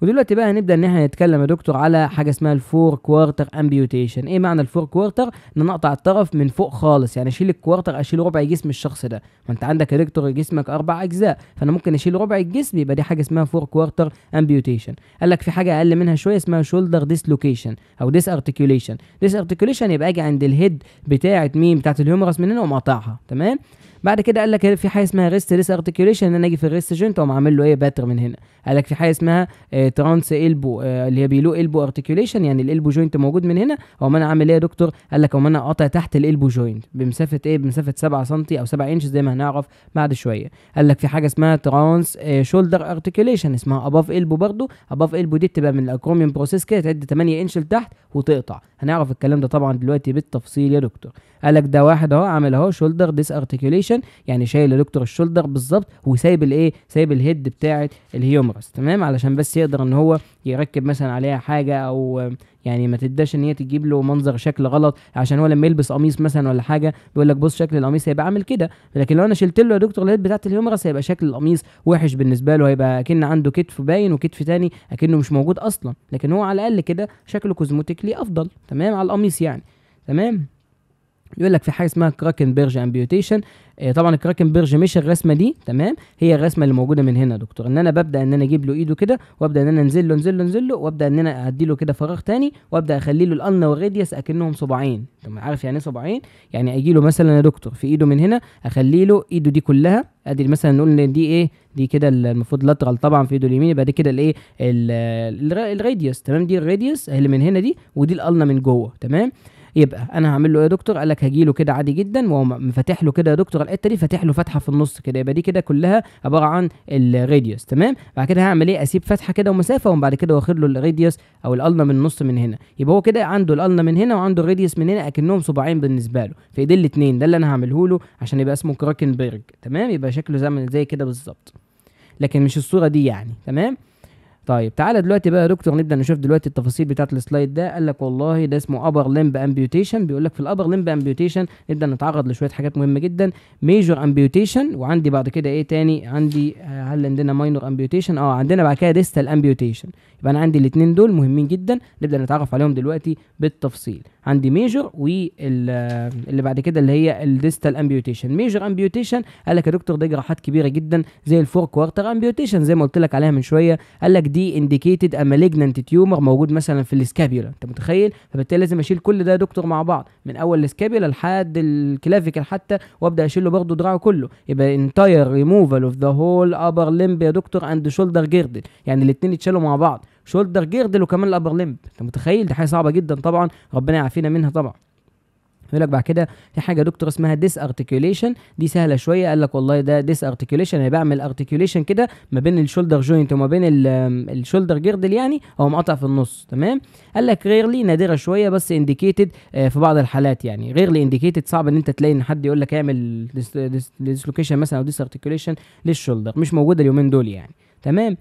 ودلوقتي بقى هنبدا ان احنا نتكلم يا دكتور على حاجه اسمها الفور كوارتر امبيوتيشن. ايه معنى الفور كوارتر؟ ان انا اقطع الطرف من فوق خالص، يعني اشيل الكوارتر، اشيل ربع جسم الشخص ده. ما انت عندك يا دكتور جسمك 4 اجزاء، فانا ممكن اشيل ربع الجسم، يبقى دي حاجه اسمها فور كوارتر امبيوتيشن. قال لك في حاجه اقل منها شويه اسمها شولدر ديسلوكيشن او ديس ارتكيوليشن. ديس ارتكيوليشن يبقى اجي عند الهيد بتاعه مين، بتاعه الهيومرس من هنا ومقطعها. تمام. بعد كده قال لك في حاجه اسمها ريست ديس ارتكيوليشن، ان انا اجي في الريست جوينت واقوم عامل له ايه، باتر من هنا. قال لك في حاجه اسمها ترانس البو، اللي هي بيلو البو ارتكيوليشن، يعني الالبو جوينت موجود من هنا، او انا عامل ايه يا دكتور؟ قال لك انا قاطع تحت الالبو جوينت بمسافه ايه، بمسافه 7 سم او 7 انش زي ما هنعرف بعد شويه. قال لك في حاجه اسمها ترانس شولدر ارتكيوليشن اسمها اباف البو، برضو اباف البو دي بتبقى من الاكروميوم بروسيس كده، تعد 8 انش لتحت وتقطع. هنعرف الكلام ده طبعا دلوقتي بالتفصيل يا دكتور. قال لك ده واحد اهو عامل اهو شولدر ديس ارتكيوليشن، يعني شايل يا دكتور الشولدر بالظبط وسايب الايه، سايب الهيد بتاعه الهيومرس. تمام، علشان بس يقدر ان هو يركب مثلا عليها حاجه، او يعني ما تداش ان هي تجيب له منظر شكل غلط، عشان هو لما يلبس قميص مثلا ولا حاجه بيقول لك بص شكل القميص هيبقى عامل كده، لكن لو انا شلت له يا دكتور الهيد بتاعه الهيومرس هيبقى شكل القميص وحش بالنسبه له، هيبقى اكن عنده كتف باين وكتف تاني اكنه مش موجود اصلا، لكن هو على الاقل كده شكله كوزموتيكلي افضل. تمام، على القميص يعني. تمام. يقول لك في حاجه اسمها كراكنبرج امبيوتيشن. طبعا الكراكنبرج مش الرسمه دي، تمام، هي الرسمه اللي موجوده من هنا يا دكتور، ان انا ببدا ان انا اجيب له ايده كده، وابدا ان انا انزل له وابدا ان انا ادي له كده فراغ تاني، وابدا اخلي له الالنا والراديوس اكنهم صباعين. طب عارف يعني ايه صباعين؟ يعني اجي له مثلا يا دكتور في ايده من هنا، اخلي له ايده دي كلها، ادي مثلا نقول ان دي ايه، دي كده المفروض لاترال طبعا في ايده اليمين، يبقى دي كده الايه الراديوس. تمام، دي الراديوس اللي من هنا دي، ودي الالنا من جوه. تمام، يبقى انا هعمل له ايه يا دكتور؟ قال لك هجي له كده عادي جدا واقوم فاتح له كده يا دكتور الحته دي، فاتح له فتحه في النص كده، يبقى دي كده كلها عباره عن الراديوس. تمام، بعد كده هعمل ايه، اسيب فتحه كده ومسافه، وبعد كده واخد له الراديوس او الالنا من النص من هنا، يبقى هو كده عنده الالنا من هنا وعنده الراديوس من هنا اكنهم صباعين بالنسبه له في ايدين الاثنين. ده اللي انا هعمله له عشان يبقى اسمه كراكنبرج. تمام، يبقى شكله زي كده بالظبط، لكن مش الصوره دي يعني. تمام. طيب تعالى دلوقتي بقى يا دكتور نبدا نشوف دلوقتي التفاصيل بتاعت السلايد ده. قال لك والله ده اسمه ابر لمب امبيوتيشن. بيقول لك في الابر لمب امبيوتيشن نبدا نتعرض لشويه حاجات مهمه جدا. ميجور امبيوتيشن، وعندي بعد كده ايه تاني، عندي هل عندنا ماينور امبيوتيشن؟ عندنا بعد كده ديستال امبيوتيشن. يبقى انا عندي الاثنين دول مهمين جدا، نبدا نتعرف عليهم دلوقتي بالتفصيل. عندي ميجور واللي بعد كده اللي هي الديستال امبيوتيشن. ميجور امبيوتيشن قال لك يا دكتور دي جراحات كبيره جدا زي الفور كوارتر امبيوتيشن زي ما قلت لك عليها من شويه. قال لك دي انديكيتد ا مالجنانت تيومر موجود مثلا في السكابيولا، انت متخيل؟ فبالتالي لازم اشيل كل ده يا دكتور مع بعض من اول السكابيولا لحد الكلافيكل حتى، وابدا اشيل له برضه دراعه كله، يبقى انتاير ريموفال اوف ذا هول ابر لمب يا دكتور اند شولدر جيردل، يعني الاثنين يتشالوا مع بعض، شولدر جيردل وكمان الابر لمب. انت متخيل؟ دي حاجه صعبه جدا طبعا، ربنا يعافينا منها طبعا. يقول لك بعد كده في حاجه يا دكتور اسمها ديس ارتكيوليشن، دي سهله شويه. قال لك والله ده ديس ارتكيوليشن، انا بعمل ارتكيوليشن كده ما بين الشولدر جوينت وما بين الشولدر جيردل يعني، او مقطع في النص. تمام. قال لك ريرلي، نادره شويه، بس انديكيتد في بعض الحالات يعني. ريرلي انديكيتد، صعب ان انت تلاقي ان حد يقول لك اعمل ديسلوكيشن مثلا او ديس ارتكيوليشن للشولدر، مش موجوده اليومين دول يعني. تمام.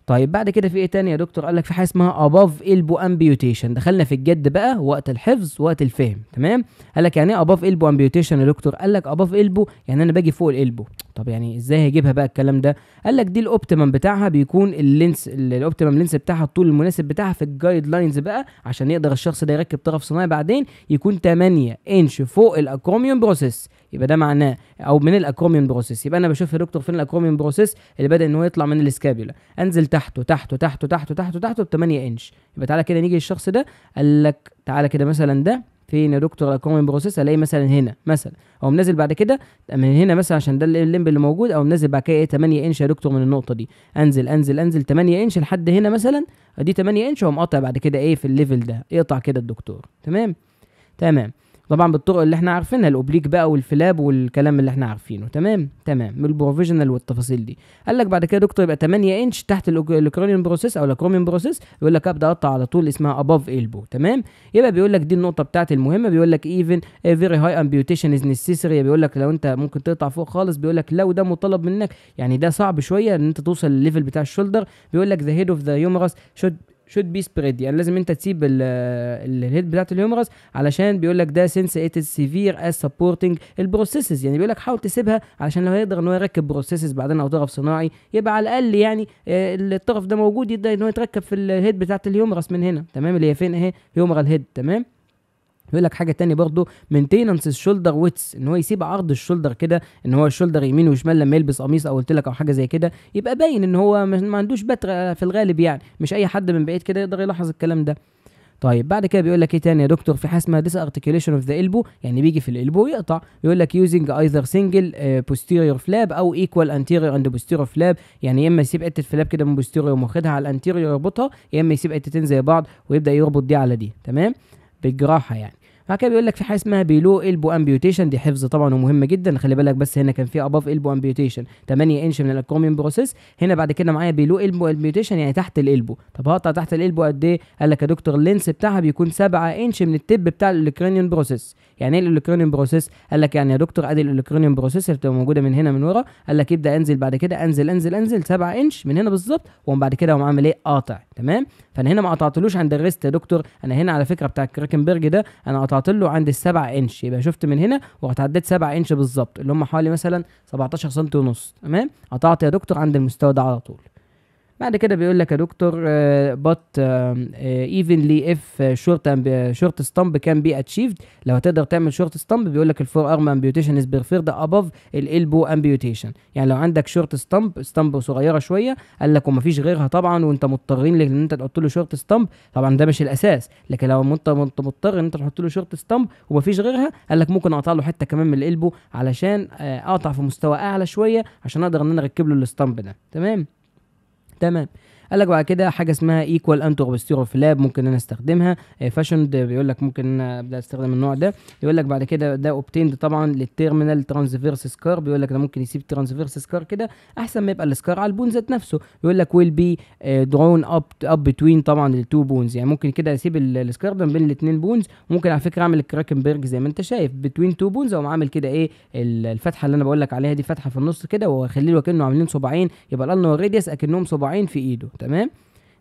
طيب بعد كده في ايه تاني يا دكتور؟ قال لك في حاجه اسمها اباف البو امبيوتيشن. دخلنا في الجد بقى، وقت الحفظ وقت الفهم. تمام. قال لك يعني ايه اباف البو امبيوتيشن يا دكتور؟ قال لك اباف البو يعني انا باجي فوق الالبو. طب يعني ازاي هيجيبها بقى الكلام ده؟ قال لك دي الاوبتيمم بتاعها بيكون اللينس، الاوبتيمم لينس بتاعها الطول المناسب بتاعها في الجايد لاينز بقى، عشان يقدر الشخص ده يركب طرف صناعي بعدين يكون 8 انش فوق الاكروميوم بروسيس. يبقى ده معناه او من الاكروميوم بروسيس. يبقى انا بشوف يا دكتور فين الاكروميوم بروسيس اللي بدا ان هو يطلع من الاسكابيولا، انزل تحته تحته تحته تحته تحته تحته ب 8 انش. يبقى تعالى كده نيجي للشخص ده، قال لك تعالى كده مثلا ده فين يا دكتور الاكروميوم بروسيس؟ الاقي مثلا هنا مثلا، او منزل بعد كده من هنا مثلا عشان ده الليمب اللي موجود، او منزل بعد كده ايه 8 انش يا دكتور من النقطه دي، انزل انزل انزل 8 انش لحد هنا مثلا، ادي 8 انش، واقوم قاطع بعد كده ايه في الليفل ده، يقطع كده الدكتور. تمام. تمام. طبعا بالطرق اللي احنا عارفينها، الاوبليك بقى والفلاب والكلام اللي احنا عارفينه. تمام. تمام، من البروفيجنال والتفاصيل دي. قال لك بعد كده دكتور يبقى 8 انش تحت الاكرونيوم بروسيس او الاكروميوم بروسيس، يقول لك ابدا اقطع على طول، اسمها اباف البو. تمام. يبقى بيقول لك دي النقطه بتاعت المهمه. بيقول لك ايفن فيري هاي امبيوتيشن از نيسيسري، بيقول لك لو انت ممكن تقطع فوق خالص، بيقول لك لو ده مطالب منك، يعني ده صعب شويه ان انت توصل للليفل بتاع الشولدر. بيقول لك ذا هيد اوف ذا هيومرس شود should be spread، يعني لازم انت تسيب الهيد بتاعت الهيومرس، علشان بيقول لك ده since it is severe as supporting البروسيسز، يعني بيقول لك حاول تسيبها علشان لو هيقدر ان هو يركب بروسيسز بعدين او طرف صناعي يبقى على الاقل يعني الطرف ده موجود يقدر ان هو يتركب في الهيد بتاعت الهيومرس من هنا، تمام، اللي هي فين اهي هيومرال هيد، تمام. يقول لك حاجه تانية برضو maintenance الشولدر ويتس، ان هو يسيب عرض الشولدر كده، ان هو الشولدر يمين وشمال لما يلبس قميص او قلت لك او حاجه زي كده يبقى باين ان هو ما عندوش بتر في الغالب، يعني مش اي حد من بعيد كده يقدر يلاحظ الكلام ده. طيب بعد كده بيقول لك ايه تاني يا دكتور؟ في حاجه اسمها ديس ارتكيوليشن اوف ذا البو، يعني بيجي في الالبو يقطع. يقول لك يوزنج ايذر سنجل posterior flap او ايكوال anterior and posterior flap، يعني يا اما يسيب حته فلاب كده من posterior وماخدها على الانتيريور يربطها، يا اما يسيب حتتين زي بعض ويبدا يربط دي على دي، تمام، بالجراحه يعني. بعد كده بيقول لك في حاجه اسمها بيلو البو امبيوتيشن، دي حفظ طبعا ومهمه جدا، خلي بالك بس هنا كان في اباف البو امبيوتيشن 8 انش من الاكروميوم بروسيس، هنا بعد كده معايا بيلو البو امبيوتيشن يعني تحت الالبو. طب هقطع تحت الالبو قد ايه؟ قال لك يا دكتور اللينس بتاعها بيكون 7 انش من التب بتاع الاكرانيوم بروسيس. يعني ايه الاكرانيوم بروسيس؟ قال لك يعني يا دكتور ادي الاكرانيوم بروسيس اللي بتبقى موجوده من هنا من ورا، قال لك يبدا انزل بعد كده انزل 7 انش من هنا بالظبط، ومن بعد كده اقوم عامل ايه؟ قاطع، تمام. فانا هنا ما قطعتلوش عند الريست يا دكتور، انا هنا على فكره بتاع الكراكنبرج ده انا قطعت له عند ال7 انش، يبقى شفت من هنا ورحت عديت 7 انش بالظبط اللي هم حوالي مثلا 17 سم ونص، تمام. قطعت يا دكتور عند المستوى ده على طول. بعد كده بيقول لك يا دكتور but evenly if short stump can be achieved، لو هتقدر تعمل شورت ستامب بيقول لك الفور ارم امبيوتيشن از preferred above الالبو امبيوتيشن، يعني لو عندك شورت ستامب صغيره شويه قال لك ومفيش غيرها طبعا وانت مضطرين ان انت تحط له شورت ستامب، طبعا ده مش الاساس، لكن لو انت مضطر ان انت تحط له شورت ستامب ومفيش غيرها قال لك ممكن اقطع له حته كمان من الالبو علشان اقطع في مستوى اعلى شويه عشان اقدر ان انا اركب له الستامب ده، تمام. قال لك بعد كده حاجه اسمها ايكوال انتر بوستيرور فلاب، ممكن انا استخدمها فاشن، بيقول لك ممكن ابدا استخدم النوع ده. يقول لك بعد كده ده اوبتيند طبعا للتيرمينال ترانسفيرس سكار، بيقول لك ده ممكن يسيب ترانسفيرس سكار كده احسن ما يبقى السكار على البون ذات نفسه. يقول لك ويل بي درون اب بتوين طبعا التو بونز، يعني ممكن كده اسيب السكار ده بين الاثنين بونز، ممكن على فكره اعمل الكراكنبرج زي ما انت شايف بتوين تو بونز، او عامل كده ايه الفتحه اللي انا بقول لك عليها دي، فتحه في النص كده واخليه له كانه عاملين صباعين، يبقى الالنا والراديوس اكنهم صباعين في ايده، تمام.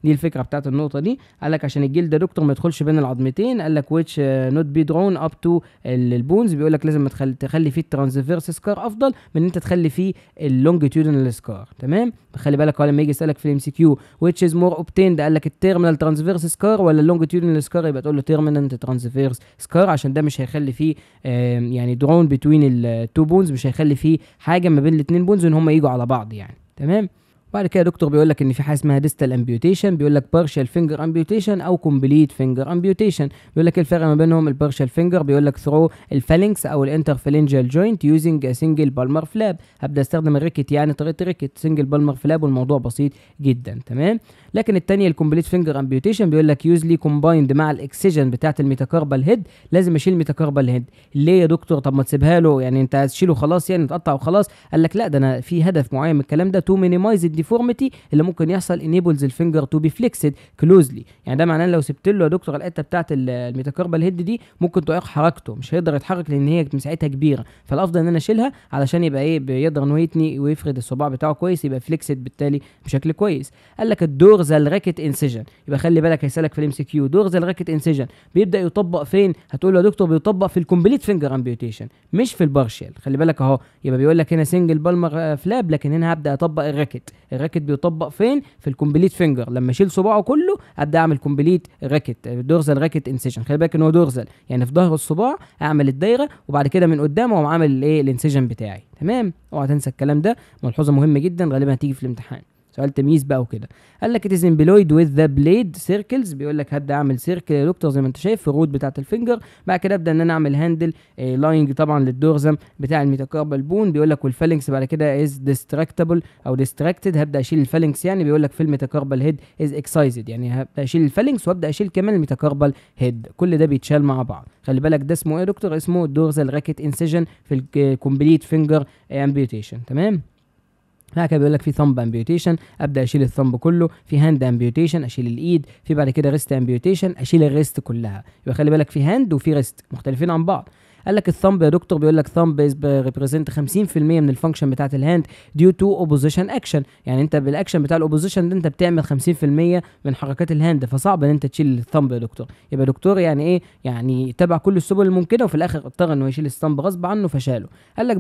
دي الفكره بتاعت النقطه دي. قال لك عشان الجلد ده دكتور ما يدخلش بين العظمتين، قال لك which not be drawn up to البونز، بيقول لك لازم تخلي فيه الترانسفيرس سكار افضل من ان انت تخلي فيه اللونجيتيودنال سكار، تمام. خلي بالك لما يجي يسالك في الام سي كيو which is more obtained، قال لك التيرمينال ترانسفيرس سكار ولا اللونجيتيودنال سكار، يبقى تقول له تيرمينال ترانسفيرس سكار، عشان ده مش هيخلي فيه يعني درون بتوين التو بونز، مش هيخلي فيه حاجه ما بين الاثنين بونز ان هم يجوا على بعض يعني، تمام. بعد كده دكتور بيقول لك ان في حاجه اسمها ديستال امبيوتيشن، بيقول لك بارشال فينجر امبيوتيشن او كومبليت فينجر امبيوتيشن. بيقول لك الفرق ما بينهم البارشال فينجر بيقول لك ثرو الفالنكس او الانترفالنجال جوينت يوزنج سنجل بالمر فلاب، هبدا استخدم الريكت يعني طريقه الريكت سنجل بالمر فلاب والموضوع بسيط جدا، تمام. لكن الثانيه الكومبليت فينجر امبيوتيشن بيقول لك يوزلي كومبايند مع الاكسجن بتاعه الميتاكاربال هيد، لازم اشيل الميتاكاربال هيد. ليه يا دكتور؟ طب ما تسيبها له يعني انت هتشيله خلاص يعني تقطع وخلاص؟ قال لك لا، ده انا في هدف معين من الكلام ده تو مينيمايز الديفورميتي اللي ممكن يحصل انيبلز الفينجر تو بي فليكسد كلوزلي، يعني ده معناه لو سبت له يا دكتور الحته بتاعه الميتاكاربال هيد دي ممكن تعيق حركته، مش هيقدر يتحرك لان هي مساحتها كبيره، فالافضل ان انا اشيلها علشان يبقى ايه بيقدر انه يتني ويفرد الصباع بتاعه كويس، يبقى فليكسد بالتالي بشكل كويس. قال لك الدورزال راكت انسيجن، يبقى خلي بالك هيسالك في الام سي كيو دورزال راكت انسيجن بيبدا يطبق فين؟ هتقول له يا دكتور بيطبق في الكومبليت فينجر امبيوتيشن مش في البارشال، خلي بالك اهو، يبقى بيقول لك هنا سنجل بالمر فلاب، لكن هنا هبدا اطبق الراكت بيطبق فين؟ في الكومبليت فينجر، لما اشيل صباعه كله ابدا اعمل كومبليت راكت دورزال راكت انسيجن، خلي بالك ان هو دورزال يعني في ظهر الصباع اعمل الدايره وبعد كده من قدام اقوم عامل الايه الانسيجن بتاعي، تمام. اوعى تنسى الكلام ده، ملحوظه مهمه جدا غالبا هتيجي في الامتحان، سؤال تمييز بقى وكده. قال لك اتز امبلويد وذ ذا بليد سيركلز، بيقول لك هبدا اعمل سيركل يا دكتور زي ما انت شايف في الروت بتاعه الفينجر، بعد كده ابدا ان انا اعمل هاندل لاينج طبعا للدورزم بتاع الميتاكاربال بون، بيقول لك والفالنكس بعد كده از ديستراكتبل او ديستراكتد، هبدا اشيل الفالنكس يعني بيقول لك في الميتاكاربال هيد از اكسايزد، يعني هبدا اشيل الفالنكس وابدا اشيل كمان الميتاكاربال هيد، كل ده بيتشال مع بعض. خلي بالك ده اسمه ايه يا دكتور؟ اسمه دورزال راكت انسيجن في الكومبليت فينجر امبيوتيشن، تمام. هكذا بيقول لك في ثمب امبيوتيشن ابدا اشيل الثمب كله، في هاند امبيوتيشن اشيل الايد، في بعد كده ريست امبيوتيشن اشيل الريست كلها، يبقى خلي بالك في هاند وفي ريست مختلفين عن بعض. قال لك الثامب يا دكتور بيقول لك ثامب از ريبريزنت 50% من الفانكشن بتاعت الهاند ديو تو اوبوزيشن اكشن، يعني انت بالاكشن بتاع الاوبوزيشن ده انت بتعمل 50% من حركات الهاند، فصعب ان انت تشيل الثامب يا دكتور. يبقى دكتور يعني ايه؟ يعني تبع كل السبل الممكنه وفي الاخر اضطر انه يشيل الثامب غصب عنه فشاله. قال لك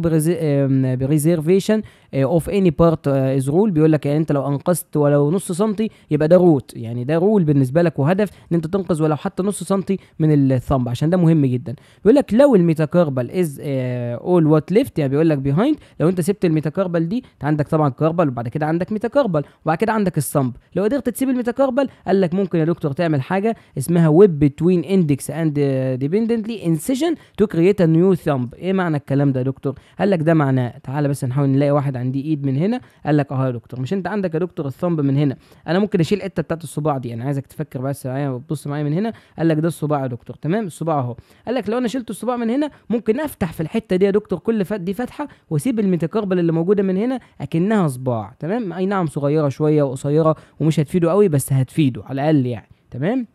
بريزيرفيشن اوف اني بارت از رول، بيقول لك يعني انت لو انقذت ولو نص سنتي يبقى ده روت، يعني ده رول بالنسبه لك وهدف ان انت تنقذ ولو حتى نص سنتي من الثامب عشان ده مهم جدا. بيقول لك لو الميتاكاربال از اول وات ليفت، يعني بيقول لك بيهايند، لو انت سبت الميتاكاربال دي انت عندك طبعا كاربال وبعد كده عندك ميتاكاربال وبعد كده عندك الثامب، لو قدرت تسيب الميتاكاربال قال لك ممكن يا دكتور تعمل حاجه اسمها ويب بتوين اندكس اند ديبندنتلي انسيجن تو كرييت ا نيو ثامب. ايه معنى الكلام ده يا دكتور؟ قال لك ده معناه، تعالى بس نحاول نلاقي واحد عندي ايد من هنا. قال لك اهو يا دكتور، مش انت عندك يا دكتور الثامب من هنا، انا ممكن اشيل الحته بتاعت الصباع دي، انا عايزك تفكر بس معايا وتبص معايا من هنا. قال لك ده الصباع يا دكتور، تمام؟ الصباع اهو. قال لك لو انا شلت الصباع من هنا ممكن افتح في الحته دي يا دكتور، كل دي فتحه، واسيب الميتاكاربال اللي موجوده من هنا اكنها صباع، تمام؟ اي نعم صغيره شويه وقصيره ومش هتفيده قوي بس هتفيده على الاقل يعني، تمام؟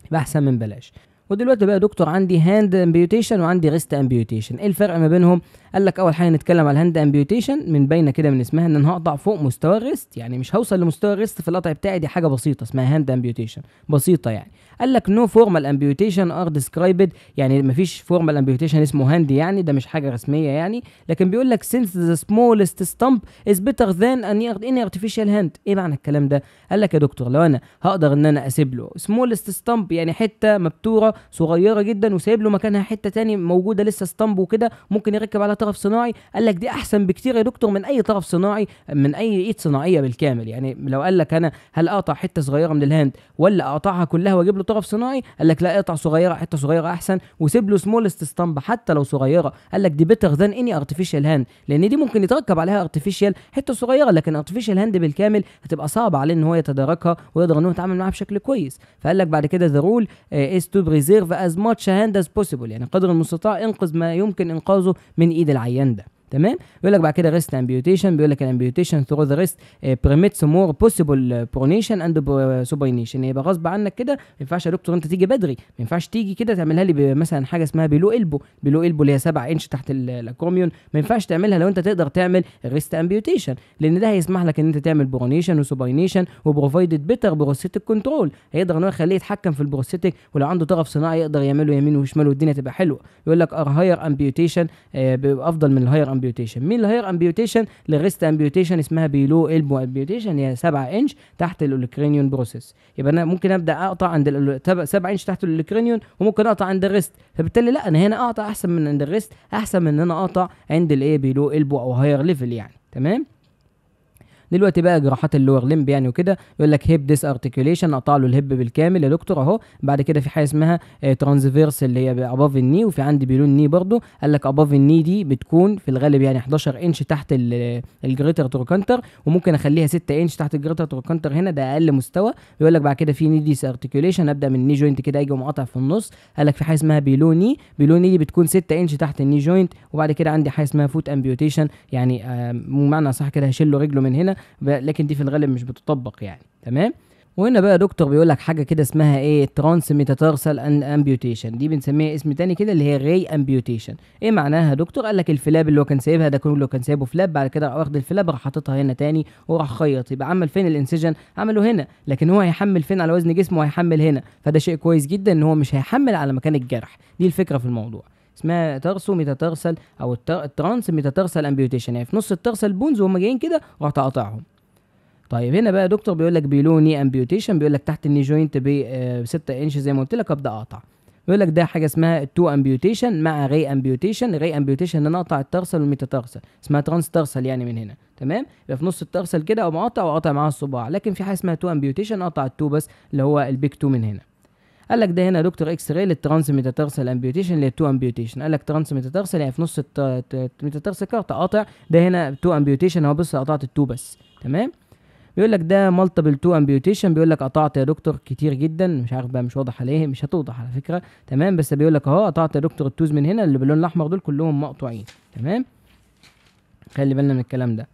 يبقى احسن من بلاش. ودلوقتي بقى يا دكتور عندي هاند امبيوتيشن وعندي ريست امبيوتيشن، ايه الفرق ما بينهم؟ قال لك اول حاجه نتكلم على الهاند امبيوتيشن، من باينه كده من اسمها ان انا هقطع فوق مستوى الريست، يعني مش هوصل لمستوى الريست في القطع بتاعي، دي حاجه بسيطه اسمها هاند امبيوتيشن، بسيطه يعني. قال لك نو فورمال امبيوتيشن ار ديسكرايبد، يعني مفيش فورمال امبيوتيشن اسمه هاند، يعني ده مش حاجه رسميه يعني، لكن بيقول لك since the smallest stump is better than any artificial hand. ايه معنى الكلام ده؟ قال لك يا دكتور لو انا هقدر ان انا اسيب له smallest stump يعني حته مبتوره صغيره جدا وسايب له مكانها حته تاني موجوده لسه ستامب وكده ممكن يركب على طرف صناعي، قال لك دي احسن بكتير يا دكتور من اي طرف صناعي، من اي ايد صناعيه بالكامل. يعني لو قال لك انا هل اقطع حته صغيره من الهاند ولا اقطعها كلها واجيب له طرف صناعي، قال لك لا اقطع صغيره، حته صغيره احسن، وسيب له سمولست ستامب حتى لو صغيره. قال لك دي بيتر ذان اني ارتفيشال هاند، لان دي ممكن يتركب عليها ارتفيشال حته صغيره، لكن ارتفيشال هاند بالكامل هتبقى صعبه عليه ان هو يتداركها ويقدر ان هو يتعامل معاها بشكل كويس. فقال لك بعد كده ذا رول از تو بريزيرف از ماتش هاند از بوسيبل، يعني قدر المستطاع انقذ ما يمكن انقاذه من ايد العيان ده، تمام؟ بيقول لك بعد كده ريست امبيوتيشن، بيقول لك الامبيوتيشن ثرو ذا ريست بريميتس مور بوسيبل برونيشن اند سوباينيشن، يبقى غصب عنك كده ما ينفعش يا دكتور انت تيجي بدري، ما ينفعش تيجي كده تعملها لي مثلا حاجه اسمها بيلو البو، بيلو البو اللي هي 7 انش تحت الاكروميون، ما ينفعش تعملها لو انت تقدر تعمل الريست امبيوتيشن، لان ده هيسمح لك ان انت تعمل برونيشن وسوباينيشن وبروفايدد بيتر بروستيك كنترول، هيقدر ان هو يخليه يتحكم في البروستيك، ولو عنده طرف صناعي يقدر يعمله يمين وشمال والدنيا تبقى حلوه. يقول لك ار هاير امبيوتيشن افضل من الهاير امبيوتيشن. مين الهاير امبيوتيشن؟ للريست امبيوتيشن اسمها بيلو البو امبيوتيشن، هي 7 انش تحت الاوليكرينيون بروسيس، يبقى انا ممكن ابدا اقطع عند 7 انش تحت الاوليكرينيون وممكن اقطع عند الريست، فبالتالي لا انا هنا اقطع احسن من عند الريست، احسن من ان انا اقطع عند الايه بيلو البو او هاير ليفل يعني، تمام؟ دلوقتي بقى جراحات اللور لمب يعني وكده، يقول لك هيب ديس ارتكيوليشن، اقطع له الهيب بالكامل يا دكتور اهو. بعد كده في حاجه اسمها ترانسفيرس اللي هي اباف الني، وفي عندي بيلون ني برضو. قال لك اباف الني دي بتكون في الغالب يعني 11 انش تحت الجريتر تروكانتر، وممكن اخليها 6 انش تحت الجريتر تروكانتر، هنا ده اقل مستوى. بيقول لك بعد كده في ني ديس ارتكيوليشن، ابدا من الني جوينت كده اجي مقاطع في النص. قال لك في حاجه اسمها بيلوني، بيلوني دي بتكون 6 انش تحت الني جوينت. وبعد كده عندي حاجه اسمها فوت امبيوتيشن، يعني بمعنى صح كده هشيل له رجله من هنا، لكن دي في الغالب مش بتطبق يعني، تمام؟ وهنا بقى دكتور بيقول لك حاجه كده اسمها ايه ترانس ميتاتارسال امبيوتيشن، دي بنسميها اسم تاني كده اللي هي ري امبيوتيشن. ايه معناها يا دكتور؟ قال لك الفلاب اللي هو كان سايبها ده كله كان سايبه فلاب، بعد كده واخد الفلاب راح حاططها هنا تاني وراح خيط، يبقى عمل فين الانسجن؟ عمله هنا، لكن هو هيحمل فين على وزن جسمه؟ هيحمل هنا، فده شيء كويس جدا ان هو مش هيحمل على مكان الجرح، دي الفكره في الموضوع. اسمها ترسو ميتاتارسال او الترانس ميتاتارسال امبيوتيشن، يعني في نص الترسال بونز وهم جايين كده رحت قاطعهم. طيب هنا بقى دكتور بيقول لك بيلوني امبيوتيشن، بيقول لك تحت الني جوينت ب 6 انش زي ما قلت لك ابدا اقطع. بيقول لك ده حاجه اسمها تو امبيوتيشن مع ري امبيوتيشن، ري امبيوتيشن ان انا اقطع الترسل والميتاترسل، اسمها ترانس ترسل يعني من هنا، تمام؟ يبقى في نص الترسل كده او مقاطع واقطع معاها الصباع، لكن في حاجه اسمها تو امبيوتيشن اقطع التو بس اللي هو البيك تو من هنا. قال لك ده هنا دكتور اكس راي للترانس ميتاترسل امبيوتيشن اللي هي تو امبيوتيشن، قال لك ترانس ميتاترسل يعني في نص الميتاترسل كارت قاطع، ده هنا تو امبيوتيشن اهو بص قطعت التو بس، تمام؟ بيقول لك ده مالتيبل تو امبيوتيشن، بيقول لك قطعت يا دكتور كتير جدا، مش عارف بقى مش واضح عليه، مش هتوضح على فكره، تمام؟ بس بيقول لك اهو قطعت يا دكتور التوز من هنا اللي باللون الاحمر دول كلهم مقطوعين، تمام؟ خلي بالنا من الكلام ده.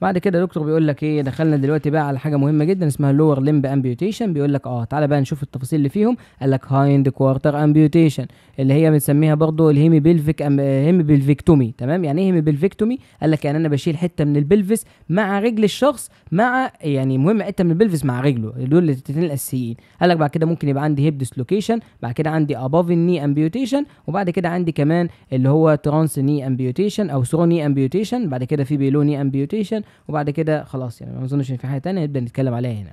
بعد كده دكتور بيقول لك ايه، دخلنا دلوقتي بقى على حاجه مهمه جدا اسمها لور لمب امبيوتيشن. بيقول لك تعالى بقى نشوف التفاصيل اللي فيهم. قال لك هايند كوارتر امبيوتيشن، اللي هي بنسميها برضو الهيمي بيلفيك هيمي بيلفيكتومي. تمام، يعني ايه هيمي بيلفيكتومي؟ قال لك يعني انا بشيل حته من البلفس مع رجل الشخص، مع يعني مهم حته من البلفس مع رجله، دول الاثنين الاساسيين. قال لك بعد كده ممكن يبقى عندي هيب ديسلوكيشن، بعد كده عندي اباف الني امبيوتيشن، وبعد كده عندي كمان اللي هو ترانس ني امبيوتيشن او ثرو ني امبيوتيشن، بعد كده في بيلو ني امبيوتيشن، وبعد كده خلاص يعني ما اظنش ان في حاجه ثانيه نبدا نتكلم عليها هنا.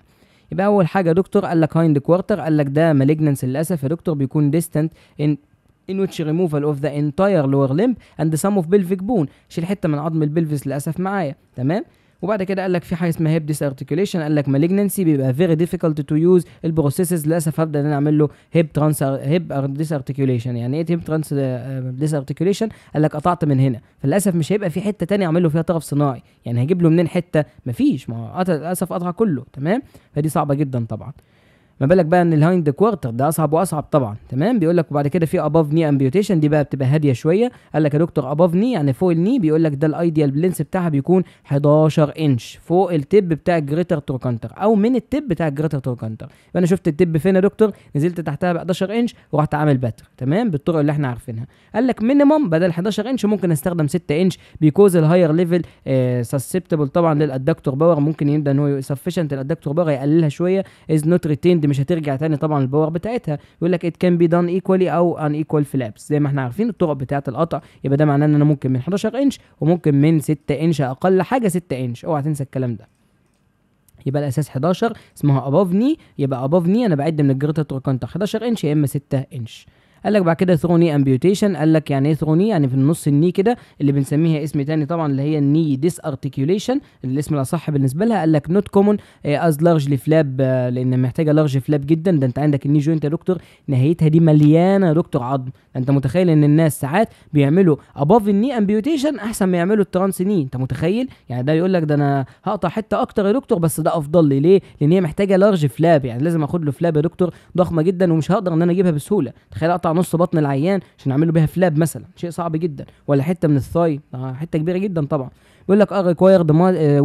يبقى اول حاجه دكتور قال لك هايند كوارتر، قال لك ده مالجنانس للاسف يا دكتور، بيكون ديستنت in which removal of the entire lower limb and some of pelvic bone، شيل حته من عظم البلفس للاسف معايا. تمام، وبعد كده قال لك في حاجه اسمها هيب ديس ارتكيوليشن. قال لك مالجنسي بيبقى فيري ديفيكولت تو يوز البروسيسز، للاسف هبدا ان انا اعمل له هيب ديس ارتكيوليشن. يعني ايه هيب ترانس ديس ارتكيوليشن؟ قال لك قطعت من هنا، فللاسف مش هيبقى في حته ثانيه اعمل له فيها طرف صناعي، يعني هجيب له منين حته؟ مفيش، ما هو للاسف قطع كله. تمام، فدي صعبه جدا طبعا، ما بالك بقى ان الهايند كوارتر ده اصعب واصعب طبعا. تمام، بيقول لك وبعد كده في اباف ني امبيوتيشن، دي بقى بتبقى هاديه شويه. قال لك يا دكتور اباف ني يعني فوق الني، بيقول لك ده الايديال بلينس بتاعها بيكون 11 انش فوق التب بتاع الجريتر تروكانتر او من التب بتاع الجريتر تروكانتر. فانا شفت التب فين يا دكتور؟ نزلت تحتها ب 11 انش ورحت عامل باتر. تمام، بالطرق اللي احنا عارفينها. قال لك مينيمم بدل 11 انش ممكن استخدم 6 انش بيكوز الهاير ليفل سسبتبل طبعا للادكتور باور، ممكن يبدا ان هو سفشنت الادكتور باور يقللها شويه، از نوت ريتيند مش هترجع تاني طبعا الباور بتاعتها. يقول لك it can be done equally او unequal flaps، زي ما احنا عارفين الطرق بتاعه القطع. يبقى ده معناه ان انا ممكن من 11 انش وممكن من 6 انش، اقل حاجه 6 انش، اوعى تنسى الكلام ده. يبقى الاساس 11 اسمها اباف ني، يبقى اباف ني انا بعد من الجريتر تروكانتر 11 انش يا اما 6 انش. قال لك بعد كده ثروني امبيوتيشن. قال لك يعني ايه ثروني؟ يعني في النص الني كده، اللي بنسميها اسم تاني طبعا اللي هي الني ديس ارتكيوليشن، الاسم الاصح بالنسبه لها. قال لك نوت كومون از لارجلي فلاب، لان محتاجه لارج فلاب جدا. ده انت عندك الني جوينت يا دكتور نهايتها دي مليانه يا دكتور عظم، انت متخيل ان الناس ساعات بيعملوا اباف الني امبيوتيشن احسن ما يعملوا الترانس ني؟ انت متخيل؟ يعني ده يقول لك ده انا هقطع حته اكتر يا دكتور بس ده افضل لي. ليه؟ لان هي محتاجه لارج فلاب، يعني لازم اخد له فلاب يا دكتور ضخمه جدا، ومش هقدر ان انا اجيبها بسهوله. تخيل اقطع نص بطن العيان عشان اعمل له بيها فلاب مثلا، شيء صعب جدا. ولا حته من الثاي، حته كبيره جدا طبعا. بيقول لك required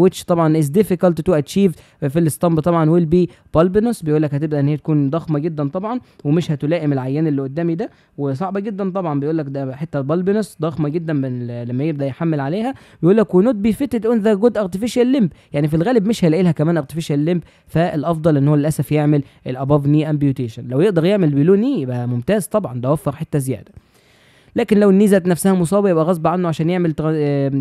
which طبعا is difficult to achieve في الاسطمب طبعا will be bulbinous. بيقول لك هتبدا ان هي تكون ضخمه جدا طبعا ومش هتلائم العيان اللي قدامي ده، وصعبه جدا طبعا. بيقول لك ده حته bulbinous ضخمه جدا لما يبدا يحمل عليها. بيقول لك not be fitted on the good artificial limb، يعني في الغالب مش هيلاقي لها كمان artificial limb، فالافضل ان هو للاسف يعمل الاباف ني امبيوتيشن. لو يقدر يعمل بيلو ني يبقى ممتاز طبعا، ده وفر حته زياده. لكن لو الني ذات نفسها مصابه يبقى غصب عنه عشان يعمل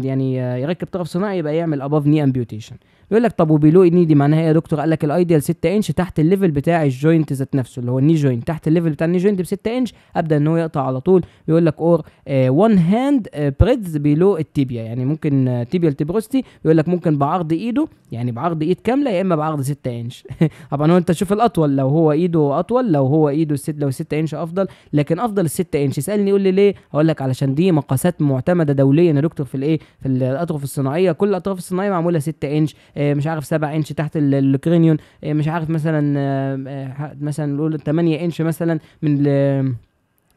يعني يركب طرف صناعي يبقى يعمل اباف ني امبيوتيشن. بيقول لك طب وبيلو ني دي معناها ايه يا دكتور؟ قال لك الايديال 6 انش تحت الليفل بتاع الجوينت ذات نفسه اللي هو الني جوينت، تحت الليفل بتاع الني جوينت ب 6 انش ابدا ان هو يقطع على طول. بيقول لك اور 1 هاند بريدز بيلو التيبيا، يعني ممكن تيبيال تيبروستي. بيقول لك ممكن بعرض ايده، يعني بعرض ايد كامله يا اما بعرض 6 انش. طبعا هو انت تشوف الاطول، لو هو ايده اطول، لو هو ايده لو 6 انش افضل، لكن افضل ال 6 انش. اسالني يقول لي ليه؟ اقول لك علشان دي مقاسات معتمده دوليا يا دكتور في الايه، في الاطراف الصناعيه. كل الاطراف الصناعيه معموله 6 انش، مش عارف 7 انش تحت الكرينيون، مش عارف مثلا نقول 8 انش مثلا من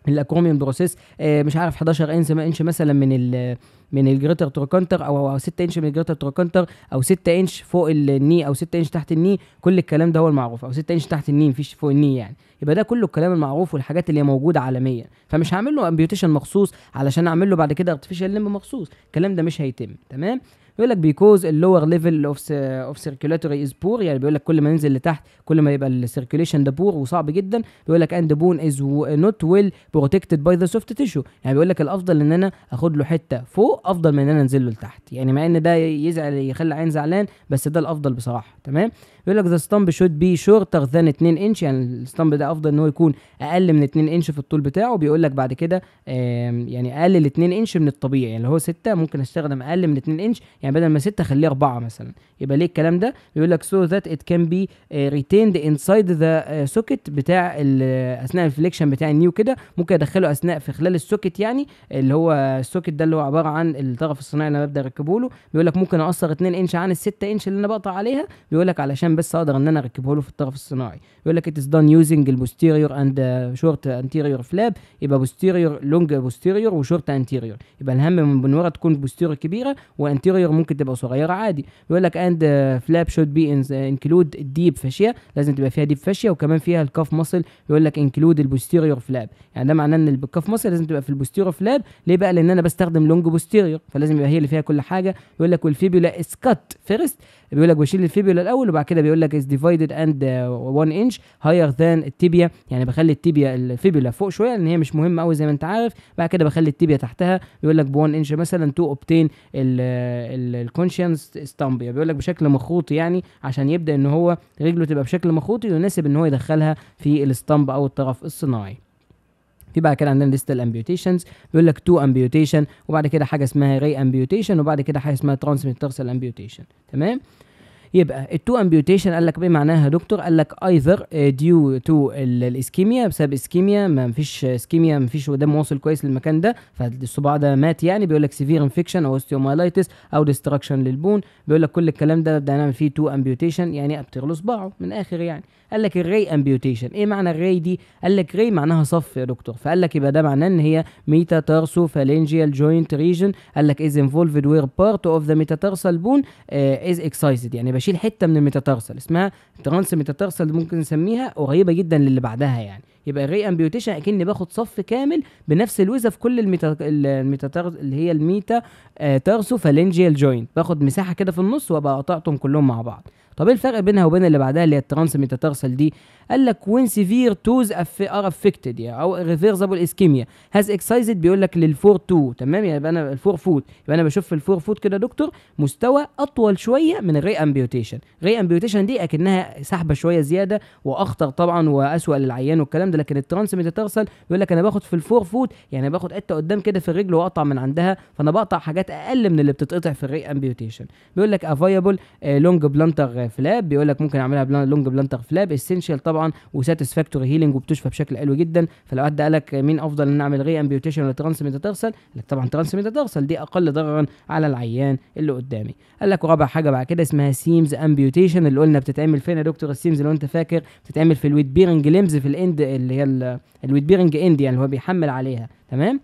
الاكروميوم بروسيس، مش عارف 11 انش مثلا من الجريتر تروكانتر، او 6 انش من الجريتر تروكانتر، او 6 انش فوق الني، او 6 انش تحت الني. كل الكلام ده هو المعروف، او 6 انش تحت الني مفيش فوق الني يعني. يبقى ده كله الكلام المعروف والحاجات اللي هي موجوده عالميا، فمش هعمل له امبيوتيشن مخصوص علشان اعمل له بعد كده ارتفيشال ليمب مخصوص، الكلام ده مش هيتم. تمام، بيقول لك بيكوز اللور ليفل اوف سيركيولاتوري از بور، يعني بيقول لك كل ما ننزل لتحت كل ما يبقى السيركيوليشن ده بور وصعب جدا. بيقول لك اند بون از نوت ويل بروتكتد باي ذا سوفت تيشو، يعني بيقول لك الافضل ان انا اخد له حته فوق افضل من ان انا انزل له لتحت، يعني مع ان ده يزعل يخلي عين زعلان بس ده الافضل بصراحه. تمام، بيقول لك ذا ستامب شود بي شورتر ذان 2 انش، يعني الستامب ده افضل ان هو يكون اقل من 2 انش في الطول بتاعه. بيقول لك بعد كده يعني اقلل 2 انش من الطبيعي، يعني لو هو 6 ممكن استخدم اقل من 2 انش، يعني بدل ما 6 خليه 4 مثلا. يبقى ليه الكلام ده؟ بيقول لك so that it can be retained inside the socket بتاع اثناء الفليكشن بتاع النيو كده، ممكن ادخله اثناء في خلال السوكت، يعني اللي هو السوكت ده اللي هو عباره عن الطرف الصناعي اللي انا ببدا اركبه له. بيقول لك ممكن اقصر 2 انش عن ال 6 انش اللي انا بقطع عليها، بيقول لك علشان بس اقدر ان انا اركبه له في الطرف الصناعي. بيقول لك it is done using البوستيريور اند شورت انتيريور فلاب، يبقى بوستيريور لونج بوستيريور وشورت انتيريور. يبقى الهم من ورا تكون بوستيريور كبيره وانتيريور ممكن تبقى صغيره عادي. بيقول لك اند فلاب شود بي انكلود الديب فاشيا، لازم تبقى فيها ديب فاشيا، وكمان فيها الكاف ماسل. بيقول لك انكلود البوستيريور فلاب، يعني ده معناه ان الكاف ماسل لازم تبقى في البوستيريور فلاب. ليه بقى؟ لان انا بستخدم لونج بوستيريور، فلازم يبقى هي اللي فيها كل حاجه. بيقول لك والفيبولا اسكات فيرست، بيقول لك بشيل الفيبولا الاول، وبعد كده بيقول لك از ديفايدد اند 1 انش هاير ذان التيبيا، يعني بخلي التيبيا الفيبولا فوق شويه لان هي مش مهمه قوي زي ما انت عارف. بعد كده بخلي التيبيا تحتها، بيقول لك ب 1 انش مثلا تو اوبتين الكونشنس ستامب، يعني بيقول لك بشكل مخروطي، يعني عشان يبدا ان هو رجله تبقى بشكل مخروطي يناسب ان هو يدخلها في الستامب او الطرف الصناعي. في بعد كده عندنا ديستال امبيوتيشنز، بيقول لك تو امبيوتيشن، وبعد كده حاجه اسمها ري امبيوتيشن، وبعد كده حاجه اسمها ترانسميترسال امبيوتيشن. تمام. يبقى التو امبيوتيشن قال لك ايه معناها يا دكتور؟ قال لك ايذر ديو تو الاسكيميا، بسبب اسكيميا، ما فيش اسكيميا، ما فيش دم واصل كويس للمكان ده فالصباع ده مات، يعني بيقول لك سيفير انفكشن او اوستيومايلايتس او ديستراكشن للبون. بيقول لك كل الكلام ده بدنا نعمل فيه تو امبيوتيشن، يعني ابتغلوا صباعه من الاخر يعني. قال لك الري امبيوتيشن، ايه معنى الري دي؟ قال لك ري معناها صف يا دكتور، فقال لك يبقى ده معناه ان هي ميتا تارسو فالنجيال جوينت ريجن. قال لك از انفولفد وير بارت اوف ذا ميتاتارسال بون از اكسايزد، يعني بشيل حته من الميتاتارسال اسمها ترانس ميتاتارسال، ممكن نسميها قريبه جدا للي بعدها يعني. يبقى الري امبيوتيشن اكني باخد صف كامل بنفس الوزه في كل الميتا اللي هي الميتا تارسو فالنجيال جوينت، باخد مساحه كده في النص وابقى قطعتهم كلهم مع بعض. طب ايه الفرق بينها وبين اللي بعدها اللي هي الترانس ميتاتارسال دي؟ قال لك وين سيفير توز ار افكتد، يعني او ريفيرسبل اسكيميا هاز اكسايزد، بيقول لك للفور تو، تمام، يعني انا الفور فوت، يبقى انا بشوف في الفور فوت كده دكتور مستوى اطول شويه من الري امبيوتيشن. الري امبيوتيشن دي اكنها سحبه شويه زياده واخطر طبعا واسوأ للعيان والكلام ده، لكن الترانس ميتاتارسال بيقول لك انا باخد في الفور فوت، يعني باخد حته قدام كده في الرجل واقطع من عندها، فانا بقطع حاجات اقل من اللي بتتقطع في الري امبيوتيشن. بيقول لك افايبل لونج بلانتر فلاب، بيقول لك ممكن اعملها لونج بلانتر فلاب اسينشال طبعا وساتسفاكتوري هيلينج وبتشفى بشكل حلو جدا. فلو حد قال لك مين افضل ان اعمل ري امبيوتيشن ولا ترانس ميتاتارسال، قال لك طبعا ترانس ميتاتارسال دي اقل ضررا على العيان اللي قدامي. قال لك ورابع حاجه بعد كده اسمها سيمز امبيوتيشن، اللي قلنا بتتعمل فين يا دكتور السيمز لو انت فاكر؟ بتتعمل في الويت بيرنج ليمز في الاند اللي هي الويت بيرنج اند، يعني هو بيحمل عليها، تمام.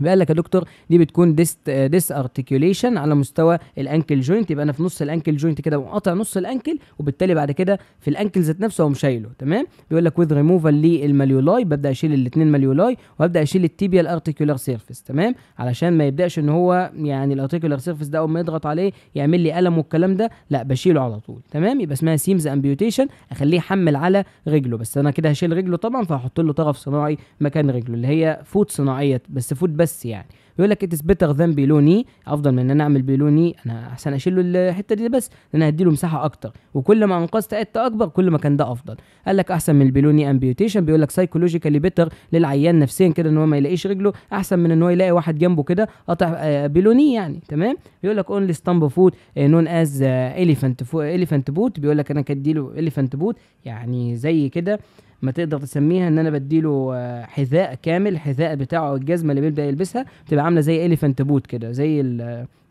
بقى لك يا دكتور دي بتكون ديس ارتكيوليشن على مستوى الانكل جوينت، يبقى انا في نص الانكل جوينت كده وقاطع نص الانكل، وبالتالي بعد كده في الانكل ذات نفسه اقوم شايله، تمام. بيقول لك وذ ريموفال للماليولاي، ببدا اشيل الاثنين ماليولاي وابدا اشيل التيبيال ارتيكولار سيرفيس، تمام، علشان ما يبداش ان هو يعني الارتيكولار سيرفيس ده اول ما يضغط عليه يعمل لي الم والكلام ده، لا بشيله على طول، تمام. يبقى اسمها سيمز امبيوتيشن، اخليه يحمل على رجله، بس انا كده هشيل رجله طبعا فهحط له طرف صناعي مكان رجله اللي هي فوت صناعيه، بس فوت بس يعني. بيقول لك اتس بيتر ذان بيلوني، افضل من ان انا اعمل بيلوني، انا احسن اشيل له الحته دي بس لان انا هديله مساحه اكتر، وكل ما انقذت حته اكبر كل ما كان ده افضل. قال لك احسن من البيلوني امبيوتيشن، بيقول لك سايكولوجيكالي بيتر للعيان نفسيا كده ان هو ما يلاقيش رجله، احسن من ان هو يلاقي واحد جنبه كده قطع بيلوني يعني، تمام. بيقول لك اونلي ستامب فود نون از اليفانت بوت، بيقول لك انا كديله اليفانت بوت يعني زي كده ما تقدر تسميها ان انا بديله حذاء كامل، الحذاء بتاعه او الجزمه اللي بيبدا يلبسها بتبقى عامله زي اليفانت بوت كده، زي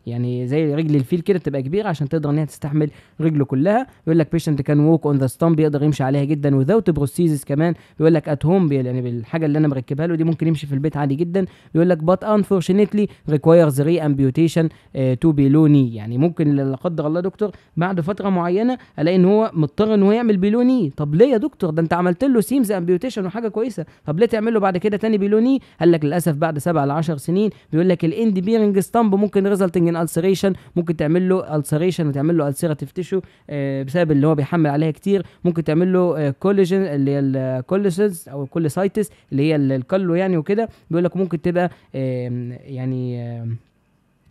يعني زي رجل الفيل كده تبقى كبيره عشان تقدر ان هي تستحمل رجله كلها. بيقول لك بيشنت كان ووك اون ذا ستامب، يقدر يمشي عليها جدا وذاوت بروسيزس كمان. بيقول لك ات هوم يعني بالحاجه اللي انا مركبها له دي ممكن يمشي في البيت عادي جدا. بيقول لك بات انفورشنتلي ريكوايرز ري امبيوتيشن تو بيلوني، يعني ممكن لا قدر الله دكتور بعد فتره معينه الاقي ان هو مضطر ان هو يعمل بيلوني. طب ليه يا دكتور؟ ده انت عملت له سيمز امبيوتيشن وحاجه كويسه، طب ليه تعمل له بعد كده تاني بيلوني؟ قال لك للاسف بعد 7 ل 10 سنين بيقول لك الاند بيرنج ستامب ممكن ريزلتنج ان السريشن، ممكن تعمل له السريشن وتعمل له السيراتيف تيشو بسبب اللي هو بيحمل عليها كتير. ممكن تعمل له كولاجين اللي هي الكوليسيس او الكوليسايتس اللي هي الكلو يعني وكده. بيقول لك ممكن تبقى يعني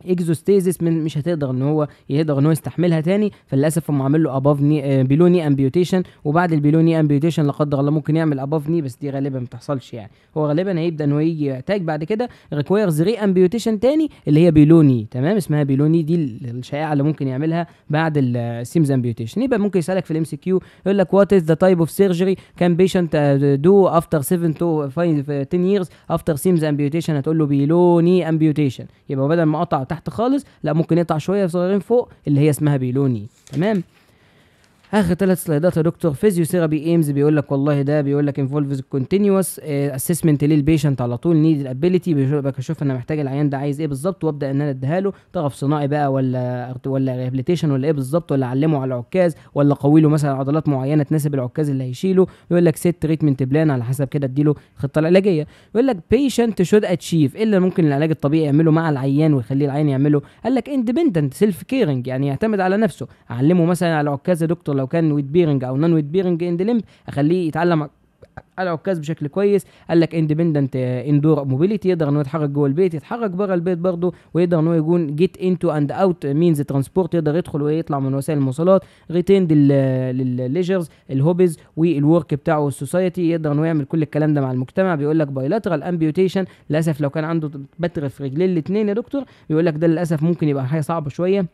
اكزوستيزيس من مش هتقدر ان هو يستحملها تاني، فللاسف هم عامل له اباف ني بيلوني امبيوتيشن، وبعد البيلوني امبيوتيشن لا قدر الله ممكن يعمل اباف ني، بس دي غالبا ما بتحصلش يعني. هو غالبا هيبدا ان هو يجي يحتاج بعد كده ريكوايرز ري امبيوتيشن تاني اللي هي بيلوني، تمام، اسمها بيلوني، دي الشائعه اللي ممكن يعملها بعد السيمز امبيوتيشن. يبقى ممكن يسالك في الام سي كيو يقول لك وات از ذا تايب اوف سيرجري كان بيشنت دو افتر 7 تو 10 years افتر سيمز امبيوتيشن، هتقول له بيلوني امبيوتيشن. يبقى بدل ما قطع تحت خالص لا ممكن يقطع شويه صغيرين فوق اللي هي اسمها بيلوني، تمام. اخر 3 سلايدات يا دكتور. فيزيوثيرابي ايمز بيقول لك والله ده بيقول لك انفولفز كونتينوس اسسمنت للبيشنت على طول، نيد الابيليتي بشوف انا محتاج العيان ده عايز ايه بالظبط وابدا ان انا اديها له طرف صناعي بقى ولا ريهابيليتيشن ولا ايه بالظبط، ولا اعلمه على عكاز ولا اقوي له مثلا عضلات معينه تناسب العكاز اللي هيشيله. يقول لك سيت تريتمنت بلان على حسب كده اديله الخطه العلاجيه. يقول لك بيشنت شود اتشيف، ايه اللي ممكن العلاج الطبيعي يعمله مع العيان ويخليه العيان يعمله؟ قال لك اندبندنت سيلف كيرنج، يعني يعتمد على نفسه. اعلمه مثلا على عكاز يا دكتور لو كان ويت بيرنج او نون ويت بيرنج اند لمب، اخليه يتعلم على عكاز بشكل كويس. قال لك اندبندنت اندور موبيليتي، يقدر انه يتحرك جوه البيت يتحرك بره البيت برضه، ويقدر انه يكون جيت انتو اند اوت مينز ترانسبورت، يقدر يدخل ويطلع من وسائل المواصلات. ريتيند للليجرز الهوبيز والورك بتاعه والسوسايتي، يقدر انه يعمل كل الكلام ده مع المجتمع. بيقول لك بايلاترال امبيوتيشن، للاسف لو كان عنده بتر في رجلين الاثنين يا دكتور بيقول لك ده للاسف ممكن يبقى حاجه صعبه شويه.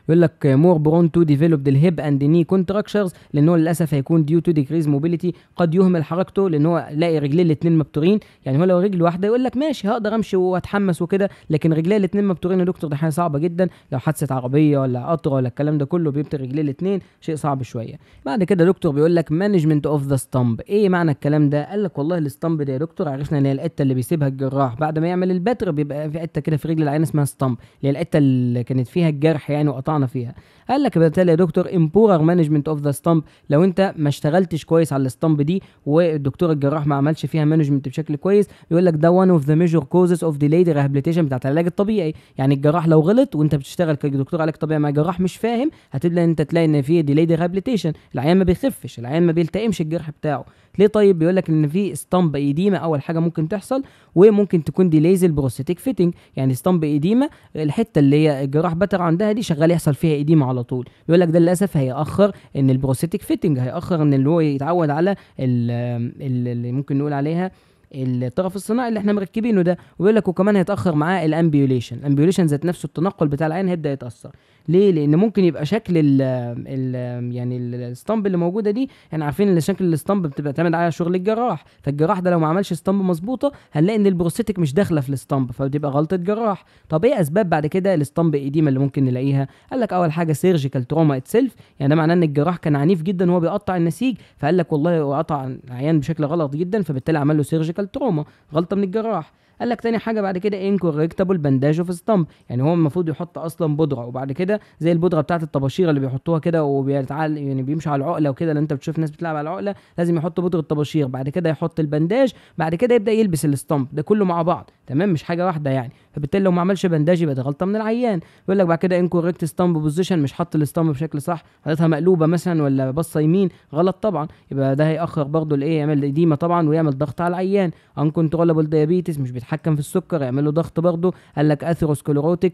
يقول لك مور برون تو ديفلوب الهيب اند ني كونتراكشرز، لان هو للاسف هيكون ديو تو ديكريز موبيليتي، قد يهمل حركته لان هو لاقي رجليه الاثنين مبتورين. يعني هو لو رجل واحده يقول لك ماشي هقدر امشي واتحمس وكده، لكن رجليه الاثنين مبتورين يا دكتور ده حاجه صعبه جدا. لو حادثه عربيه ولا قطر ولا الكلام ده كله بيبتر رجليه الاثنين، شيء صعب شويه. بعد كده دكتور بيقول لك مانجمنت اوف ذا ستامب، ايه معنى الكلام ده؟ قال لك والله الستامب ده يا دكتور عرفنا ان هي الحته اللي بيسيبها الجراح بعد ما يعمل البتر، بيبقى في حته كده في رجل العين اسمها ستامب، اللي هي الحته اللي كانت فيها الجرح يعني وقطعنا فيها. قال لك بالتالي يا دكتور امبورر مانجمنت اوف ذا ستامب، لو انت ما اشتغلتش كويس على الستامب دي والدكتور الجراح ما عملش فيها مانجمنت بشكل كويس، يقول لك ده one of the major causes of delayed rehabilitation بتاعت العلاج الطبيعي. يعني الجراح لو غلط وانت بتشتغل كدكتور علاج طبيعي مع جراح مش فاهم، هتبدا انت تلاقي ان في delayed rehabilitation، العيان ما بيخفش، العيان ما بيلتئمش الجرح بتاعه. ليه؟ طيب بيقول لك ان في ستامب ايديما اول حاجه ممكن تحصل، وممكن تكون ديليز البروستاتيك فيتنج. يعني ستامب ايديما الحته اللي هي الجراح بتر عندها دي شغال يحصل فيها ايديما على طول، يقول لك ده للاسف هيأخر ان البروستاتيك فيتنج، هيأخر ان اللي هو يتعود على اللي ممكن نقول عليها الطرف الصناعي اللي احنا مركبينه ده. ويقول لك وكمان هيتاخر معاه الامبيوليشن ذات نفسه، التنقل بتاع العين هيبدا يتاثر. ليه؟ لان ممكن يبقى شكل ال يعني الستامب اللي موجوده دي، احنا عارفين ان شكل الستامب بتبقى تعتمد على شغل الجراح، فالجراح ده لو ما عملش ستامب مظبوطه هنلاقي ان البروستاتيك مش داخله في الستامب، فبتبقى غلطه جراح. طب ايه اسباب بعد كده الستامب ايديما اللي ممكن نلاقيها؟ قال لك اول حاجه سيرجيكال تروما اتسيلف، يعني ده معناه ان الجراح كان عنيف جدا وهو بيقطع النسيج، فقال لك والله هو قطع العيان بشكل غلط جدا، فبالتالي عمل له سيرجيكال تروما، غلطه من الجراح. قال لك تاني حاجه بعد كده انكوركتابل بانداج اوف ستامب، يعني هو المفروض يحط اصلا بودره، وبعد كده زي البودره بتاعه الطباشير اللي بيحطوها كده وبيتعال يعني بيمشوا على العقله وكده، اللي انت بتشوف ناس بتلعب على العقله لازم يحط بودره طباشير، بعد كده يحط البانداج، بعد كده يبدا يلبس الستامب، ده كله مع بعض تمام مش حاجه واحده يعني. فبالتالي لو ما عملش بانداج يبقى ده غلطه من العيان. يقول لك بعد كده انكوركت ستامب بوزيشن، مش حط الستامب بشكل صح، حاططها مقلوبه مثلا ولا باصه يمين، غلط طبعا، يبقى ده هيأخر برضه الايه، يعمل اديمه طبعا ويعمل ضغط على العيان. انكنترولابل دايابيتس، مش بيتحكم في السكر، يعمل له ضغط برضه. قال لك اثيروسكليروتيك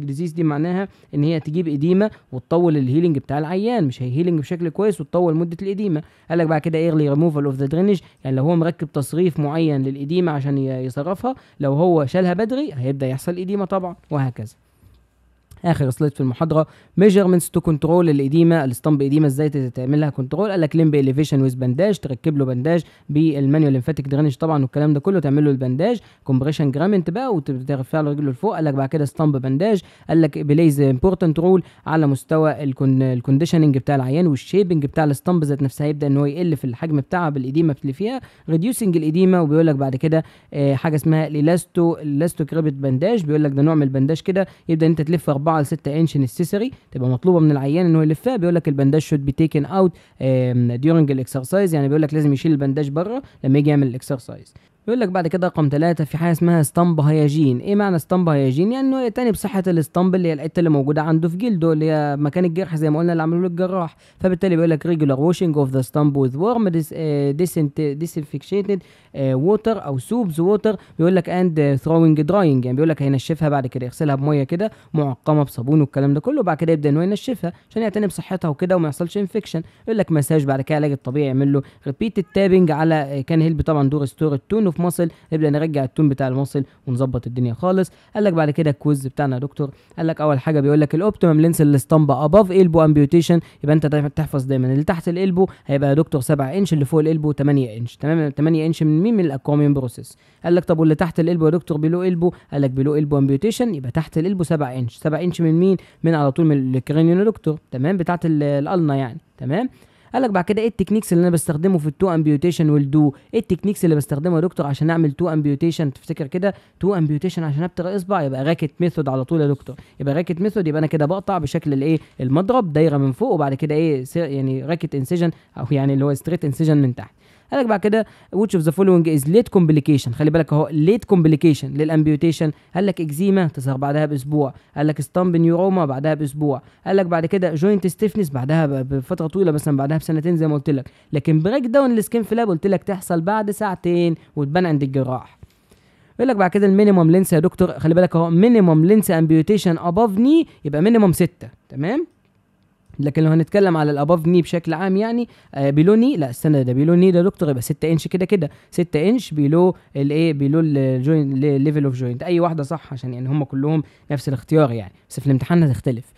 ديزيز دي معناها ان هي تجيب اديمه وتطول الهيلينج بتاع العيان، مش هي هيلينج بشكل كويس وتطول مده الاديمه. قال لك بعد كده ايرلي ريموفال اوف ذا درينج، يعني لو هو مركب تصريف معين للاديمه عشان يصرفها، لو هو شالها بدري هيبدا يحصل اديمه طبعا، وهكذا. اخر سلايد في المحاضره ميجرمنتس تو كنترول الاديمه، الستامب اديمه ازاي تعملها كنترول. قال لك لمب اليفيشن ويز بانداج، تركب له بانداج بالمانيوال ليمفاتيك درينج طبعا والكلام ده كله، تعمل له البانداج كومبريشن جرامنت بقى وترفع له رجله لفوق. قال لك بعد كده ستامب بانداج. قال لك بلايز امبورتنت رول على مستوى الكونديشننج بتاع العيان والشيبنج بتاع الستامب ذات نفسها، يبدا ان هو يقل في الحجم بتاعها بالاديمه اللي فيها، ريديوسنج الاديمه. وبيقول لك بعد كده حاجه اسمها الاستو كريبت بانداج، بيقول لك ده نوع من البانداج كده يبدا انت تلف 4 ل 6 انش نسيسري، تبقى مطلوبه من العيان انه يلفها. بيقول لك البانداج شود بي تيكن اوت ديورنج الاكسرسايز، يعني بيقول لك لازم يشيل البانداج بره لما يجي يعمل الاكسرسايز. يقول لك بعد كده رقم 3 في حاجه اسمها ستامب هياجين. ايه معنى ستامب هياجين؟ يعني انه يعتني بصحه الستامب اللي هي الحته اللي موجوده عنده في جلده، اللي هي مكان الجرح زي ما قلنا اللي عملوه الجراح. فبالتالي بيقول لك ريجولار واشنج اوف ذا ستامب وذ وورم ديسانفكشيتد ووتر او سوبز ووتر، بيقول لك اند ثروينج دراينج، يعني بيقول لك هينشفها بعد كده، يغسلها بميه كده معقمه بصابون والكلام ده كله، وبعد كده يبدا انه ينشفها عشان يعتني بصحتها وكده وما يحصلش انفكشن. يقول لك مساج بعد كده علاج الطبيعي، يعمل له ريبيتد تابنج على كان هيلب طبعا دور ستور التون اوف نشوف ماسل نبدا نرجع التون بتاع الماسل ونظبط الدنيا خالص. قال لك بعد كده الكويز بتاعنا يا دكتور، قال لك اول حاجه بيقول لك الاوبتيمم لينس الاسطمبه اباف البو امبيوتيشن، يبقى انت دايما تحفظ دايما اللي تحت الالبو هيبقى يا دكتور 7 انش، اللي فوق الالبو 8 انش. تمام، 8 انش من مين؟ من الاكواميوم بروسيس. قال لك طب واللي تحت الالبو يا دكتور بيلو البو، قال لك بيلو البو امبيوتيشن، يبقى تحت الالبو 7 انش. 7 انش من مين؟ من على طول من الكرينيون يا دكتور. تمام، بتاعت الالنا يعني. تمام. قال لك بعد كده ايه التكنيكس اللي انا بستخدمه في التو امبيوتيشن والدو؟ ايه التكنيكس اللي بستخدمها يا دكتور عشان اعمل تو امبيوتيشن؟ تفتكر كده تو امبيوتيشن عشان ابتر اصبع، يبقى راكت ميثود على طول يا دكتور. يبقى راكت ميثود، يبقى انا كده بقطع بشكل الايه المضرب دايره من فوق، وبعد كده ايه يعني راكت انسيجن، او يعني اللي هو ستريت انسيجن من تحت. قال لك بعد كده which of the following is late complication، خلي بالك اهو late complication للامبيوتيشن. قال لك اكزيما تظهر بعدها باسبوع، قال لك ستامب نيوروما بعدها باسبوع، قال لك بعد كده جوينت ستيفنس بعدها بفتره طويله مثلا بعدها بسنتين زي ما قلت لك، لكن بريك داون السكين فلاب قلت لك تحصل بعد ساعتين وتبان عند الجراح. يقول لك بعد كده المينيمم لينس يا دكتور، خلي بالك اهو مينيمم لينس امبيوتيشن اباف ني يبقى مينيمم 6. تمام، لكن لو هنتكلم على الاباف ني بشكل عام يعني بيلو ني، لا استنى، ده بيلو ني ده دكتور يبقى 6 انش كده كده، 6 انش بيلو الايه بيلو الجوينت ليفل اوف جوينت. اي واحده صح عشان يعني هم كلهم نفس الاختيار يعني، بس في الامتحان هتختلف.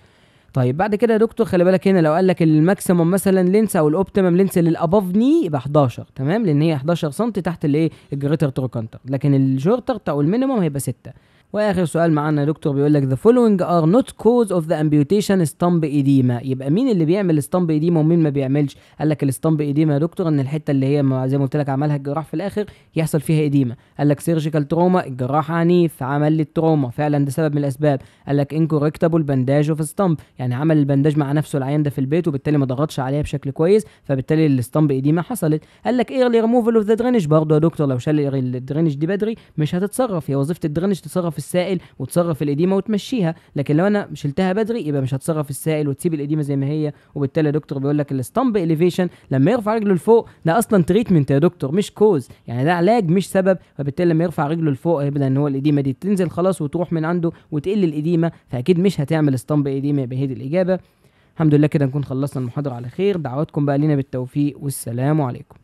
طيب بعد كده يا دكتور خلي بالك هنا لو قال لك الماكسيمم مثلا لينس او الاوبتيمم لينس للاباف ني يبقى 11. تمام، لان هي 11 سم تحت الايه الجريتر تروكانتر، لكن الشورتر او المينيمم هيبقى 6. واخر سؤال معانا يا دكتور بيقول لك the following are not cause of the amputation stump edema، يبقى مين اللي بيعمل stump edema ومين ما بيعملش؟ قال لك الستامب edema يا دكتور ان الحته اللي هي زي ما قلت لك عملها الجراح في الاخر يحصل فيها edema. قال لك سيرجيكال تروما، الجراح عنيف عمل لي التروما، فعلا ده سبب من الاسباب. قال لك incorrectable bandage of stump، يعني عمل البنداج مع نفسه العيان ده في البيت وبالتالي ما ضغطش عليها بشكل كويس، فبالتالي الستامب edema حصلت. قال لك early removal of the drainage، برضه يا دكتور لو شال الدرينج دي بدري مش هتتصرف، هي وظيفه الدرينج تصرف السائل وتصرف الاديمه وتمشيها، لكن لو انا شلتها بدري يبقى مش هتصرف السائل وتسيب الاديمه زي ما هي. وبالتالي يا دكتور بيقول لك الستامب اليفيشن لما يرفع رجله لفوق ده اصلا تريتمنت يا دكتور مش كوز، يعني ده علاج مش سبب، فبالتالي لما يرفع رجله لفوق هيبدا ان هو الاديمه دي تنزل خلاص وتروح من عنده وتقل الاديمه، فاكيد مش هتعمل ستامب اديمه. يبقى هي دي الاجابه. الحمد لله كده نكون خلصنا المحاضره على خير، دعواتكم بقى لنا بالتوفيق والسلام عليكم.